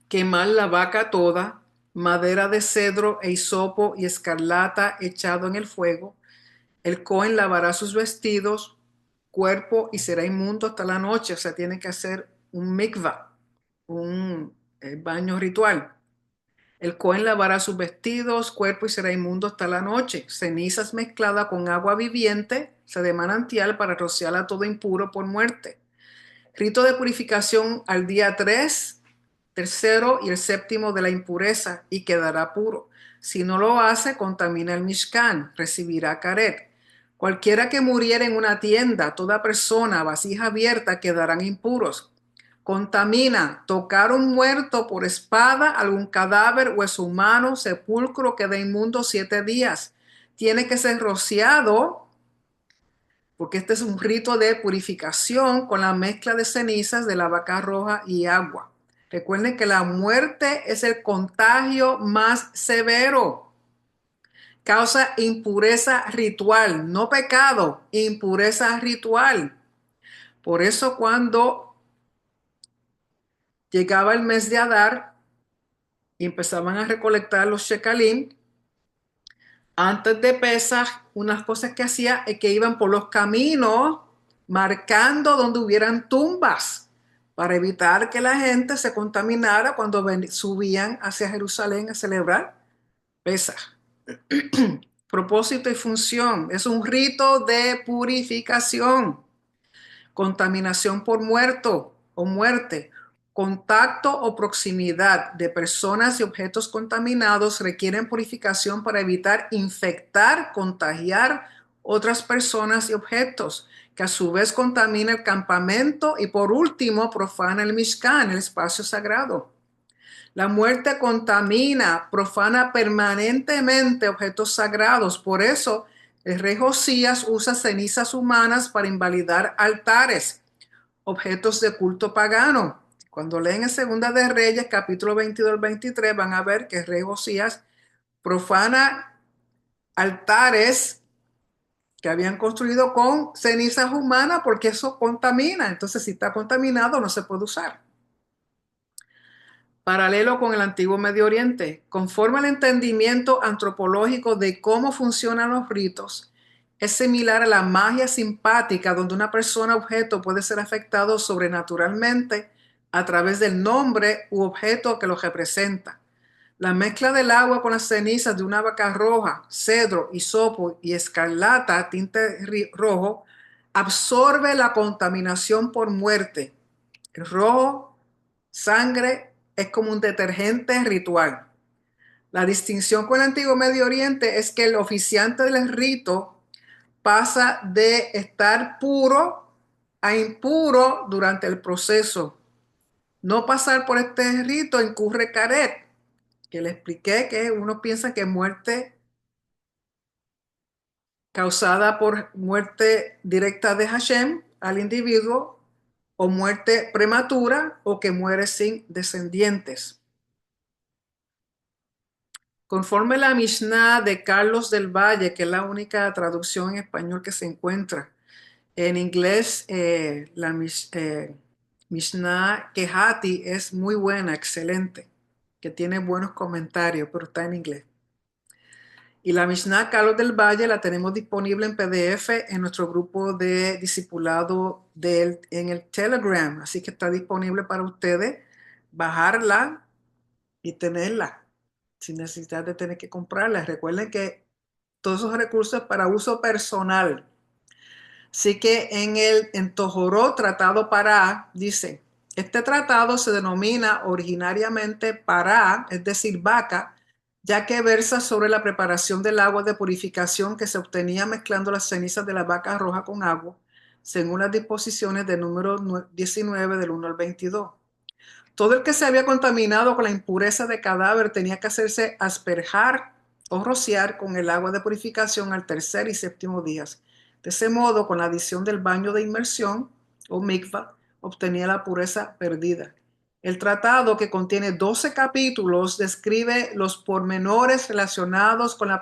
quemar la vaca toda, madera de cedro e hisopo y escarlata echado en el fuego. El Cohen lavará sus vestidos, cuerpo y será inmundo hasta la noche. O sea, tiene que hacer un mikvah, un baño ritual. El Cohen lavará sus vestidos, cuerpo y será inmundo hasta la noche. Cenizas mezcladas con agua viviente, se de manantial para rociar a todo impuro por muerte. Rito de purificación al día 3, tercero y el séptimo de la impureza y quedará puro. Si no lo hace, contamina el Mishkan, recibirá caret. Cualquiera que muriera en una tienda, toda persona, vasija abierta, quedarán impuros. Contamina, tocar un muerto por espada, algún cadáver, hueso humano, sepulcro, queda inmundo 7 días. Tiene que ser rociado, porque este es un rito de purificación con la mezcla de cenizas de la vaca roja y agua. Recuerden que la muerte es el contagio más severo. Causa impureza ritual, no pecado, impureza ritual. Por eso cuando llegaba el mes de Adar y empezaban a recolectar los shekalim, antes de Pesaj, unas cosas que hacía es que iban por los caminos marcando donde hubieran tumbas para evitar que la gente se contaminara cuando subían hacia Jerusalén a celebrar Pesaj. Propósito y función. Es un rito de purificación. Contaminación por muerto o muerte. Contacto o proximidad de personas y objetos contaminados requieren purificación para evitar infectar, contagiar otras personas y objetos, que a su vez contamina el campamento y por último profana el Mishkan, el espacio sagrado. La muerte contamina, profana permanentemente objetos sagrados. Por eso el rey Josías usa cenizas humanas para invalidar altares, objetos de culto pagano. Cuando leen en Segunda de Reyes, capítulo 22 al 23, van a ver que el rey Josías profana altares que habían construido con cenizas humanas porque eso contamina. Entonces, si está contaminado, no se puede usar. Paralelo con el antiguo Medio Oriente, conforme al entendimiento antropológico de cómo funcionan los ritos, es similar a la magia simpática donde una persona o objeto puede ser afectado sobrenaturalmente a través del nombre u objeto que lo representa. La mezcla del agua con las cenizas de una vaca roja, cedro, hisopo y escarlata, tinte rojo, absorbe la contaminación por muerte. El rojo, sangre, es como un detergente ritual. La distinción con el antiguo Medio Oriente es que el oficiante del rito pasa de estar puro a impuro durante el proceso. No pasar por este rito incurre caret. que le expliqué que uno piensa que muerte causada por muerte directa de Hashem al individuo o muerte prematura o que muere sin descendientes. Conforme la Mishnah de Carlos del Valle, que es la única traducción en español que se encuentra, en inglés la Mishnah Kehati es muy buena, excelente, que tiene buenos comentarios, pero está en inglés. Y la Mishnah Carlos del Valle la tenemos disponible en PDF en nuestro grupo de discipulado en el Telegram. Así que está disponible para ustedes bajarla y tenerla sin necesidad de tener que comprarla. Recuerden que todos esos recursos para uso personal. Así que en Tojoró, Tratado Pará, dice, este tratado se denomina originariamente Pará, es decir, vaca, ya que versa sobre la preparación del agua de purificación que se obtenía mezclando las cenizas de la vaca roja con agua, según las disposiciones del número 19 del 1 al 22. Todo el que se había contaminado con la impureza de cadáver tenía que hacerse asperjar o rociar con el agua de purificación al tercer y séptimo días. De ese modo, con la adición del baño de inmersión o mikvah, obtenía la pureza perdida. El tratado, que contiene 12 capítulos, describe los pormenores relacionados con la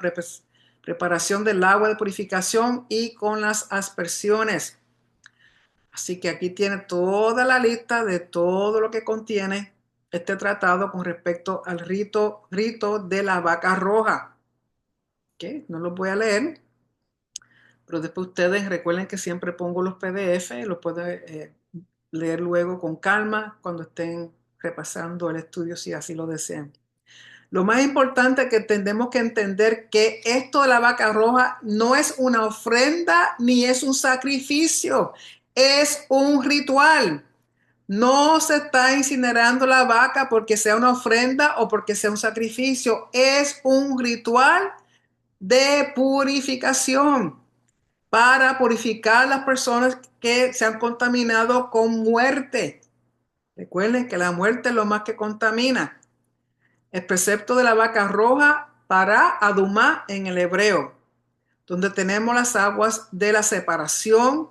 preparación del agua de purificación y con las aspersiones. Así que aquí tiene toda la lista de todo lo que contiene este tratado con respecto al rito de la vaca roja. ¿Okay? No los voy a leer, pero después ustedes recuerden que siempre pongo los PDF, los pueden leer luego con calma cuando estén repasando el estudio si así lo desean. Lo más importante es que tenemos que entender que esto de la vaca roja no es una ofrenda ni es un sacrificio, es un ritual. No se está incinerando la vaca porque sea una ofrenda o porque sea un sacrificio. Es un ritual de purificación para purificar a las personas que se han contaminado con muerte. Recuerden que la muerte es lo más que contamina. El precepto de la vaca roja para Adumá en el hebreo, donde tenemos las aguas de la separación.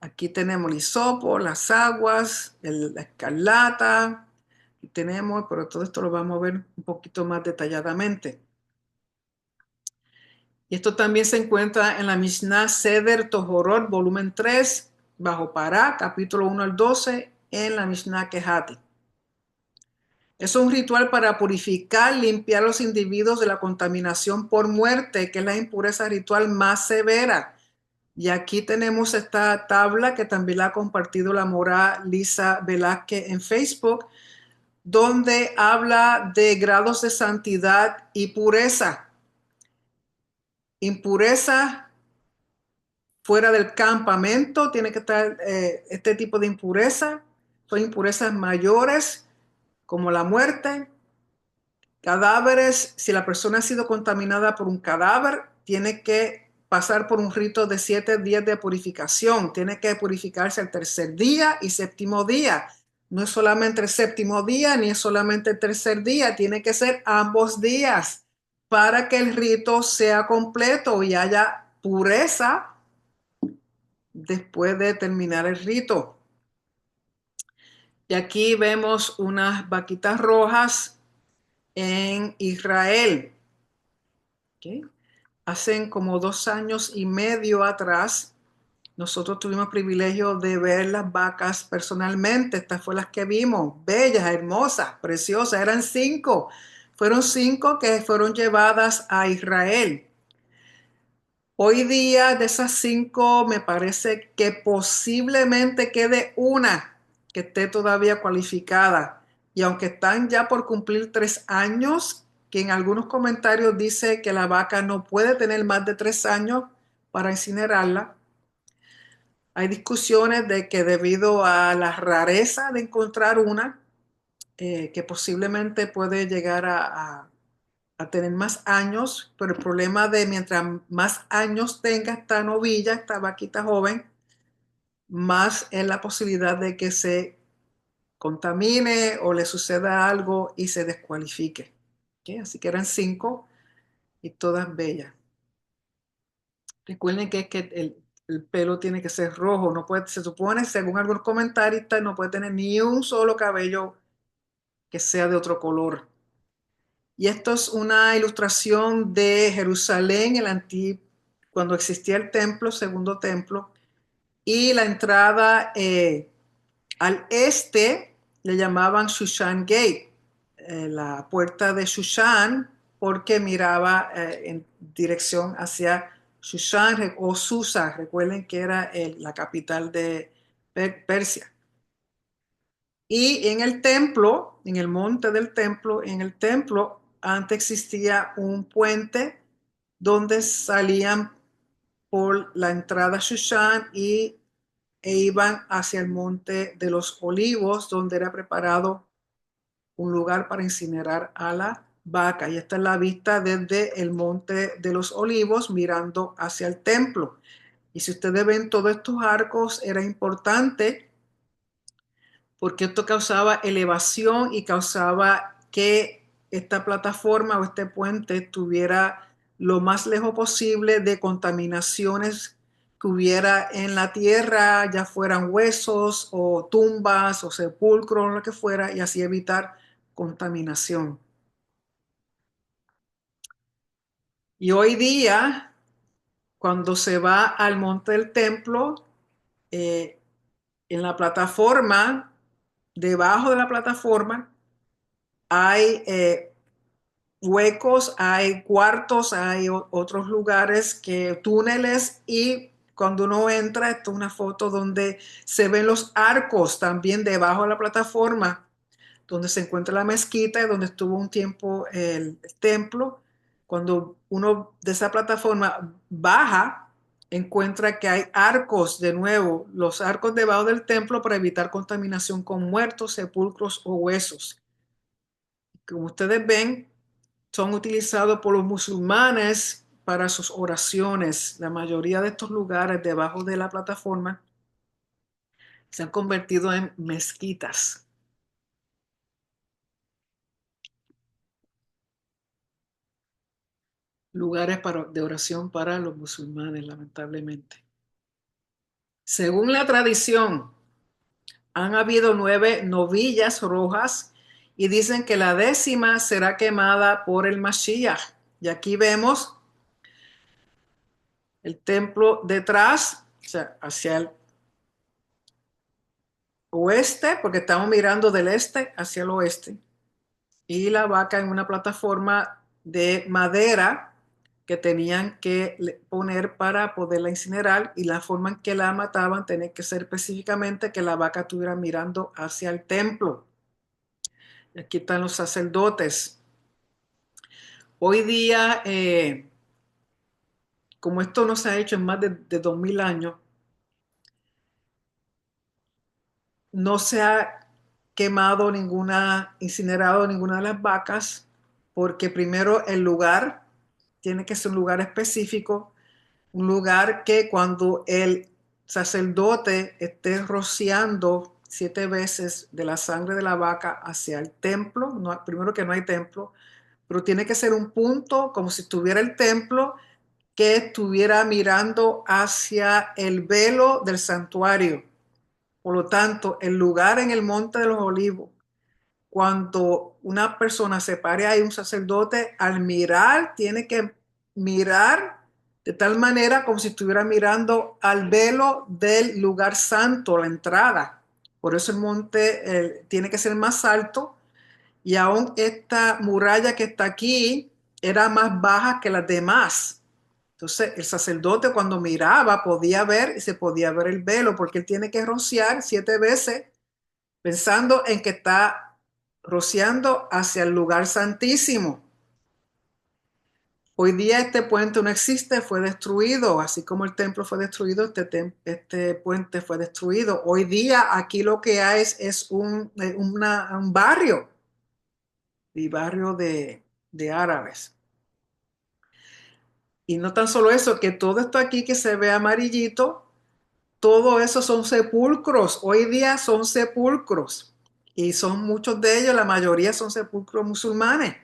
Aquí tenemos el hisopo, las aguas, la escarlata. Y tenemos, pero todo esto lo vamos a ver un poquito más detalladamente. Y esto también se encuentra en la Mishnah Seder Tojorot, volumen 3, bajo Pará, capítulo 1 al 12, en la Mishnah Kehati. Es un ritual para purificar, limpiar a los individuos de la contaminación por muerte, que es la impureza ritual más severa. Y aquí tenemos esta tabla que también la ha compartido la mora Lisa Velázquez en Facebook, donde habla de grados de santidad y pureza. Impureza fuera del campamento, tiene que estar este tipo de impureza. Son impurezas mayores como la muerte. Cadáveres, si la persona ha sido contaminada por un cadáver, tiene que pasar por un rito de 7 días de purificación. Tiene que purificarse el tercer día y séptimo día. No es solamente el séptimo día, ni es solamente el tercer día, tiene que ser ambos días para que el rito sea completo y haya pureza después de terminar el rito. Y aquí vemos unas vaquitas rojas en Israel. ¿Okay? Hace como 2 años y medio atrás, nosotros tuvimos el privilegio de ver las vacas personalmente. Estas fueron las que vimos, bellas, hermosas, preciosas. Eran 5. Fueron 5 que fueron llevadas a Israel. Hoy día de esas 5 me parece que posiblemente quede una que esté todavía cualificada. Y aunque están ya por cumplir 3 años, que en algunos comentarios dice que la vaca no puede tener más de 3 años para incinerarla, hay discusiones de que debido a la rareza de encontrar una, que posiblemente puede llegar a tener más años, pero el problema de mientras más años tenga esta novilla, esta vaquita joven, más es la posibilidad de que se contamine o le suceda algo y se descualifique. ¿ok? Así que eran 5 y todas bellas. Recuerden que el pelo tiene que ser rojo, no puede, se supone, según algunos comentaristas, no puede tener ni un solo cabello que sea de otro color. Y esto es una ilustración de Jerusalén, cuando existía el templo, segundo templo, y la entrada al este le llamaban Shushan Gate, la puerta de Shushan, porque miraba en dirección hacia Shushan o Susa. Recuerden que era la capital de Persia. Y en el templo, en el monte del templo, en el templo antes existía un puente donde salían por la entrada Shushan e iban hacia el monte de los olivos, donde era preparado un lugar para incinerar a la vaca. Y esta es la vista desde el monte de los olivos mirando hacia el templo. Y si ustedes ven todos estos arcos, era importante porque esto causaba elevación y causaba que esta plataforma o este puente estuviera lo más lejos posible de contaminaciones que hubiera en la tierra, ya fueran huesos o tumbas o sepulcros, lo que fuera, y así evitar contaminación. Y hoy día, cuando se va al monte del templo, eh, en la plataforma, debajo de la plataforma, hay huecos, hay cuartos, hay otros lugares túneles y cuando uno entra, esto es una foto donde se ven los arcos también debajo de la plataforma, donde se encuentra la mezquita y donde estuvo un tiempo el templo. Cuando uno de esa plataforma baja, encuentra que hay arcos de nuevo, los arcos debajo del templo para evitar contaminación con muertos, sepulcros o huesos. Como ustedes ven, son utilizados por los musulmanes para sus oraciones. La mayoría de estos lugares debajo de la plataforma se han convertido en mezquitas, lugares de oración para los musulmanes, lamentablemente. Según la tradición, han habido 9 novillas rojas y dicen que la 10ª será quemada por el Mashiach. Y aquí vemos el templo detrás, o sea, hacia el oeste, porque estamos mirando del este hacia el oeste, y la vaca en una plataforma de madera que tenían que poner para poderla incinerar, y la forma en que la mataban tenía que ser específicamente que la vaca estuviera mirando hacia el templo. Y aquí están los sacerdotes. Hoy día, como esto no se ha hecho en más de 2000 años, no se ha quemado incinerado ninguna de las vacas, porque primero el lugar tiene que ser un lugar específico, un lugar que cuando el sacerdote esté rociando 7 veces de la sangre de la vaca hacia el templo, primero que no hay templo, pero tiene que ser un punto como si estuviera el templo que estuviera mirando hacia el velo del santuario. Por lo tanto, el lugar en el Monte de los Olivos, cuando una persona se pare ahí, un sacerdote, al mirar, tiene que mirar de tal manera como si estuviera mirando al velo del lugar santo, la entrada. Por eso el monte tiene que ser más alto y aún esta muralla que está aquí era más baja que las demás. Entonces el sacerdote cuando miraba podía ver y se podía ver el velo porque él tiene que rociar 7 veces pensando en que está rociando hacia el lugar santísimo. Hoy día este puente no existe, fue destruido, así como el templo fue destruido, este puente fue destruido. Hoy día aquí lo que hay es un barrio, y barrio de árabes. Y no tan solo eso, que todo esto aquí que se ve amarillito, todo eso son sepulcros. Hoy día son sepulcros. Y son muchos de ellos, la mayoría son sepulcros musulmanes.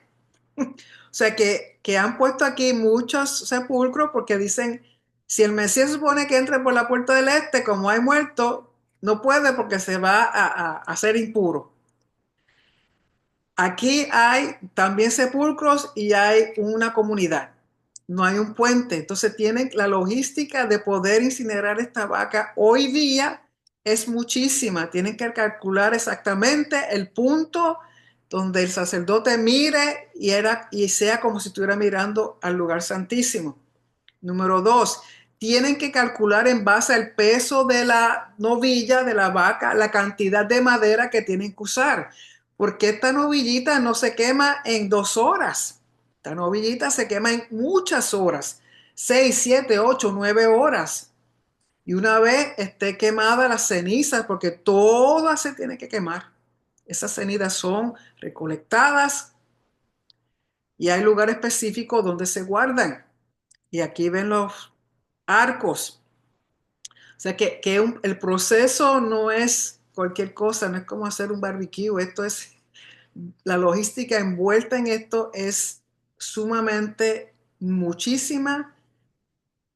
O sea que han puesto aquí muchos sepulcros porque dicen, si el Mesías supone que entre por la puerta del este, como hay muerto, no puede porque se va a ser impuro. Aquí hay también sepulcros y hay una comunidad. No hay un puente. Entonces tienen la logística de poder incinerar esta vaca. Hoy día es muchísima. Tienen que calcular exactamente el punto donde el sacerdote mire y sea como si estuviera mirando al lugar santísimo. Número dos, tienen que calcular en base al peso de la novilla de la vaca la cantidad de madera que tienen que usar, porque esta novillita no se quema en 2 horas. Esta novillita se quema en muchas horas, 6, 7, 8, 9 horas. Y una vez esté quemada las cenizas, porque todas se tiene que quemar. Esas cenizas son recolectadas y hay lugar específico donde se guardan. Y aquí ven los arcos. O sea que el proceso no es cualquier cosa, no es como hacer un barbecue. Esto es, la logística envuelta en esto es sumamente muchísima.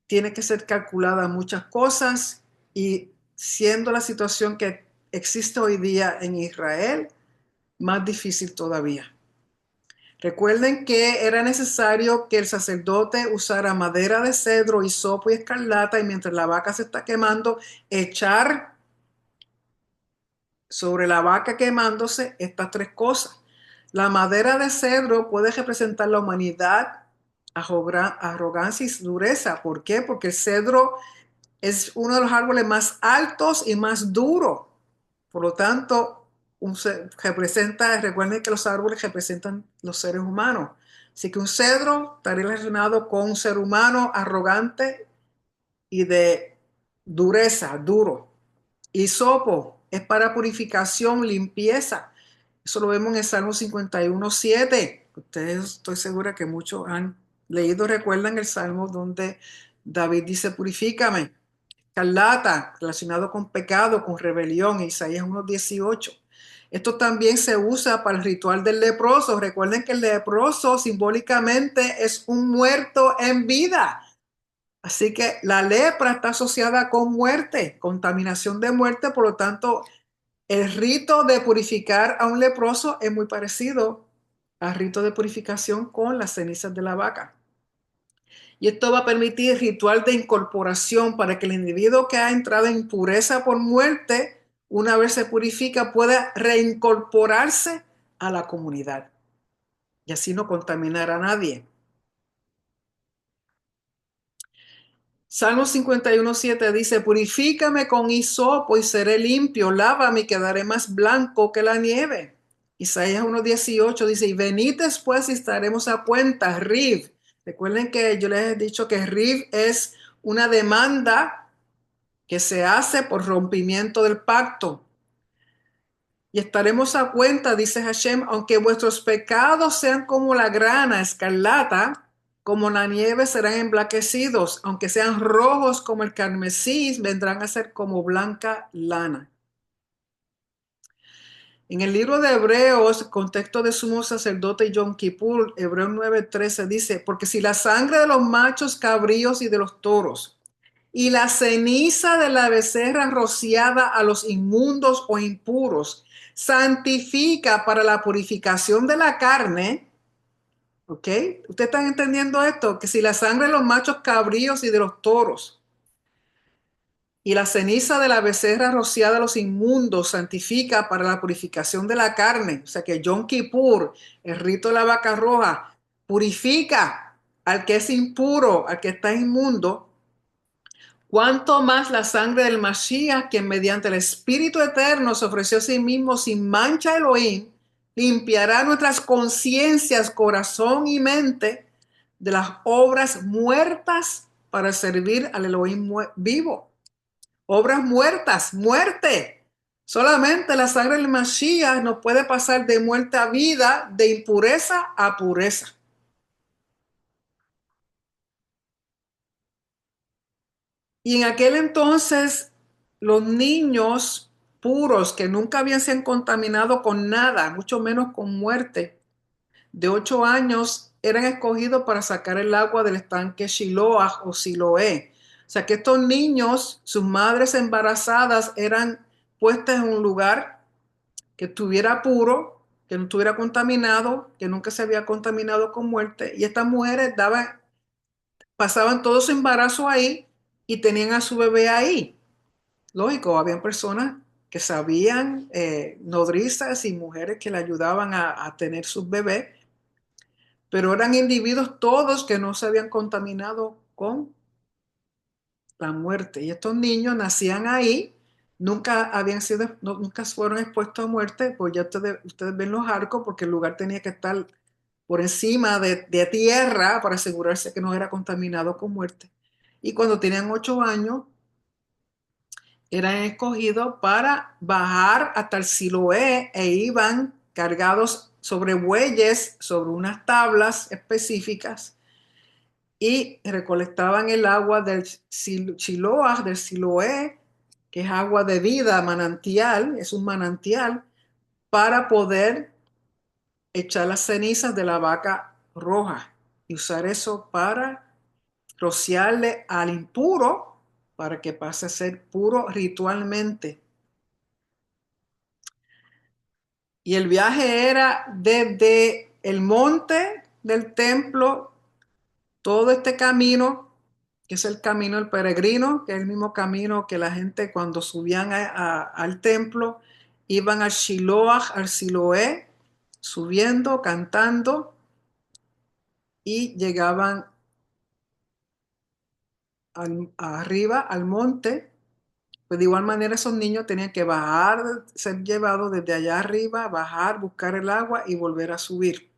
Tiene que ser calculada muchas cosas y siendo la situación que existe hoy día en Israel, más difícil todavía. Recuerden que era necesario que el sacerdote usara madera de cedro, hisopo y escarlata y mientras la vaca se está quemando, echar sobre la vaca quemándose estas tres cosas. La madera de cedro puede representar la humanidad, arrogancia y dureza. ¿Por qué? Porque el cedro es uno de los árboles más altos y más duros. Por lo tanto, recuerden que los árboles representan los seres humanos. Así que un cedro estaría relacionado con un ser humano arrogante y de dureza, duro. Hisopo es para purificación, limpieza. Eso lo vemos en el Salmo 51:7. Ustedes estoy segura que muchos han leído, recuerdan el Salmo donde David dice, purifícame. Escarlata, relacionado con pecado, con rebelión, Isaías 1:18. Esto también se usa para el ritual del leproso. Recuerden que el leproso simbólicamente es un muerto en vida. Así que la lepra está asociada con muerte, contaminación de muerte, por lo tanto, el rito de purificar a un leproso es muy parecido al rito de purificación con las cenizas de la vaca. Y esto va a permitir ritual de incorporación para que el individuo que ha entrado en impureza por muerte, una vez se purifica, pueda reincorporarse a la comunidad y así no contaminar a nadie. Salmo 51:7 dice, purifícame con hisopo y seré limpio, lávame y quedaré más blanco que la nieve. Isaías 1:18 dice, y venid después y estaremos a cuenta, Rib. Recuerden que yo les he dicho que Rib es una demanda que se hace por rompimiento del pacto. Y estaremos a cuenta, dice Hashem, aunque vuestros pecados sean como la grana escarlata, como la nieve serán emblanquecidos, aunque sean rojos como el carmesí, vendrán a ser como blanca lana. En el libro de Hebreos, contexto de sumo sacerdote y Yom Kippur, Hebreos 9:13 dice, porque si la sangre de los machos cabríos y de los toros y la ceniza de la becerra rociada a los inmundos o impuros santifica para la purificación de la carne. ¿Ok? ¿Ustedes están entendiendo esto? Que si la sangre de los machos cabríos y de los toros y la ceniza de la becerra rociada a los inmundos santifica para la purificación de la carne, o sea que Yom Kippur, el rito de la vaca roja, purifica al que es impuro, al que está inmundo, cuánto más la sangre del Mashiach, que mediante el Espíritu Eterno se ofreció a sí mismo sin mancha a Elohim, limpiará nuestras conciencias, corazón y mente de las obras muertas para servir al Elohim vivo. Obras muertas, muerte. Solamente la sangre del Mashiach nos puede pasar de muerte a vida, de impureza a pureza. Y en aquel entonces, los niños puros que nunca habían sido contaminados con nada, mucho menos con muerte, de 8 años eran escogidos para sacar el agua del estanque Shiloah o Siloé. O sea que estos niños, sus madres embarazadas, eran puestas en un lugar que estuviera puro, que no estuviera contaminado, que nunca se había contaminado con muerte. Y estas mujeres pasaban todo su embarazo ahí y tenían a su bebé ahí. Lógico, habían personas que sabían, nodrizas y mujeres que le ayudaban a tener sus bebés, pero eran individuos todos que no se habían contaminado con la muerte. Y estos niños nacían ahí, nunca habían sido, nunca fueron expuestos a muerte, pues ya ustedes ven los arcos, porque el lugar tenía que estar por encima de tierra para asegurarse que no era contaminado con muerte. Y cuando tenían 8 años, eran escogidos para bajar hasta el Siloé e iban cargados sobre bueyes, sobre unas tablas específicas y recolectaban el agua del Shiloah, del Siloé, que es agua de vida, manantial, es un manantial, para poder echar las cenizas de la vaca roja y usar eso para rociarle al impuro para que pase a ser puro ritualmente. Y el viaje era desde el monte del templo, todo este camino, que es el camino del peregrino, que es el mismo camino que la gente cuando subían al templo, iban al Shiloah, al Siloé, subiendo, cantando, y llegaban arriba al monte. Pues de igual manera esos niños tenían que bajar, ser llevados desde allá arriba, bajar, buscar el agua y volver a subir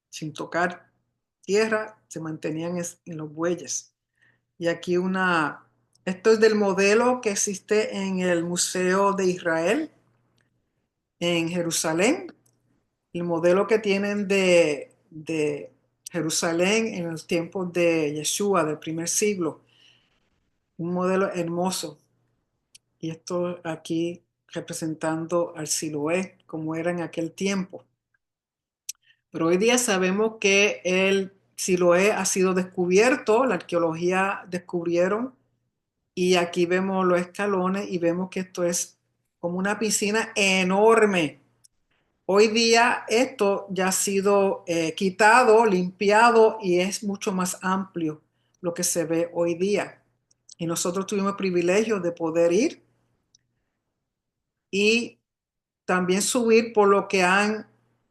sin tocar tierra, se mantenían en los bueyes. Y aquí esto es del modelo que existe en el Museo de Israel en Jerusalén, el modelo que tienen de Jerusalén en los tiempos de Yeshua, del primer siglo, un modelo hermoso. Y esto aquí representando al Siloé, como era en aquel tiempo. Pero hoy día sabemos que el Siloé ha sido descubierto, la arqueología descubrieron, y aquí vemos los escalones y vemos que esto es como una piscina enorme. Hoy día esto ya ha sido quitado, limpiado y es mucho más amplio lo que se ve hoy día. Y nosotros tuvimos el privilegio de poder ir y también subir por lo que han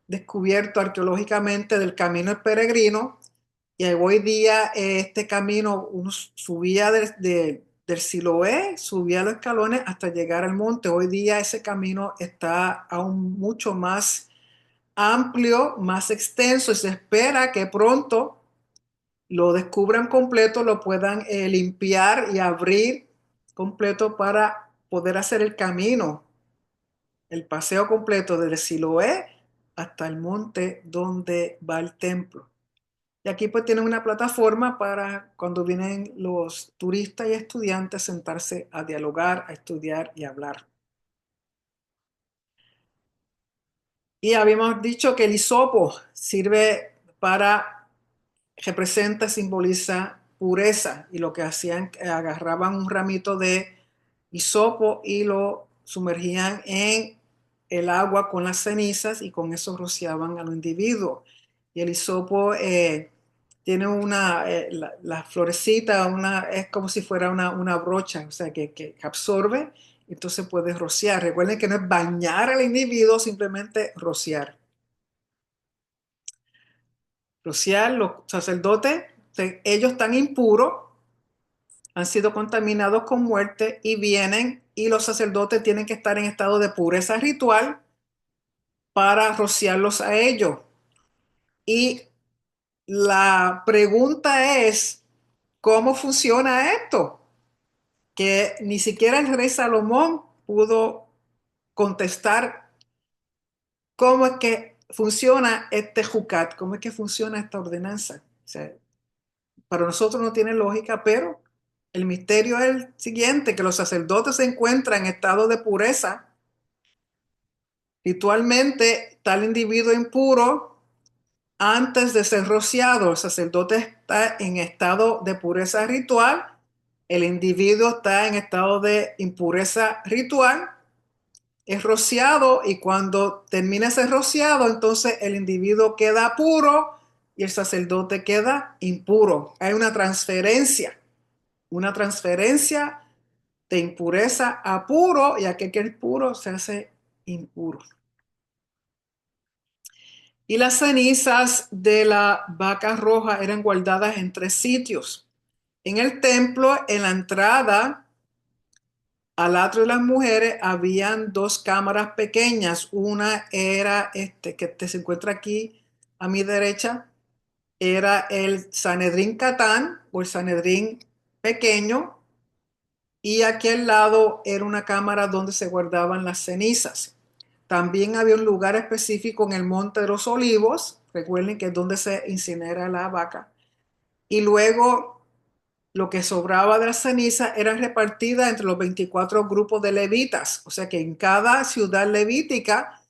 descubierto arqueológicamente del camino del peregrino. Y hoy día este camino uno subía del Siloé, subía los escalones hasta llegar al monte. Hoy día ese camino está aún mucho más amplio, más extenso y se espera que pronto lo descubran completo, lo puedan limpiar y abrir completo para poder hacer el camino, el paseo completo desde Siloé hasta el monte donde va el templo. Y aquí pues tienen una plataforma para cuando vienen los turistas y estudiantes sentarse a dialogar, a estudiar y a hablar. Y habíamos dicho que el hisopo sirve para, representa, simboliza pureza. Y lo que hacían, agarraban un ramito de hisopo y lo sumergían en el agua con las cenizas y con eso rociaban a los individuos. Y el hisopo tiene la florecita, es como si fuera una brocha, o sea, que absorbe, entonces puede rociar. Recuerden que no es bañar al individuo, simplemente rociar. Rociar, los sacerdotes, ellos están impuros, han sido contaminados con muerte y vienen y los sacerdotes tienen que estar en estado de pureza ritual para rociarlos a ellos. Y la pregunta es, ¿cómo funciona esto? Que ni siquiera el rey Salomón pudo contestar cómo es que funciona este jucat, cómo es que funciona esta ordenanza. O sea, para nosotros no tiene lógica, pero el misterio es el siguiente, que los sacerdotes se encuentran en estado de pureza. Ritualmente, tal individuo impuro antes de ser rociado. El sacerdote está en estado de pureza ritual, el individuo está en estado de impureza ritual, es rociado y cuando termina ese rociado, entonces el individuo queda puro y el sacerdote queda impuro. Hay una transferencia de impureza a puro y aquel que es puro se hace impuro. Y las cenizas de la vaca roja eran guardadas en 3 sitios. En el templo, en la entrada al atrio de las mujeres, habían 2 cámaras pequeñas. Una era que se encuentra aquí a mi derecha, era el Sanedrín Catán o el Sanedrín pequeño, y aquí al lado era una cámara donde se guardaban las cenizas. También había un lugar específico en el Monte de los Olivos, recuerden que es donde se incinera la vaca, y luego lo que sobraba de las cenizas era repartida entre los 24 grupos de levitas, o sea que en cada ciudad levítica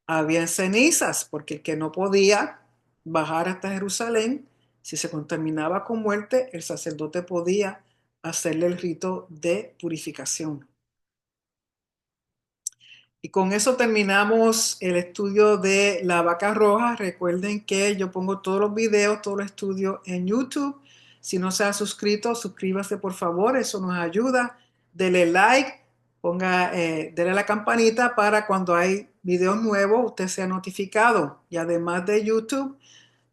había cenizas, porque el que no podía bajar hasta Jerusalén, si se contaminaba con muerte, el sacerdote podía hacerle el rito de purificación. Y con eso terminamos el estudio de la vaca roja. Recuerden que yo pongo todos los videos, todos los estudios en YouTube. Si no se ha suscrito, suscríbase por favor, eso nos ayuda. Dele like, dele a la campanita para cuando hay videos nuevos usted sea notificado. Y además de YouTube,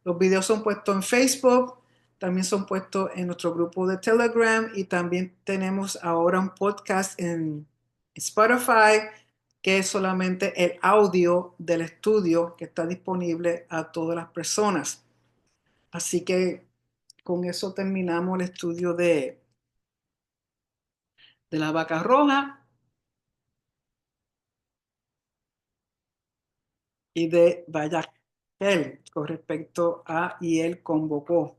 los videos son puestos en Facebook, también son puestos en nuestro grupo de Telegram y también tenemos ahora un podcast en Spotify que es solamente el audio del estudio que está disponible a todas las personas. Así que con eso terminamos el estudio de la vaca roja y de Vallagel con respecto a y él convocó.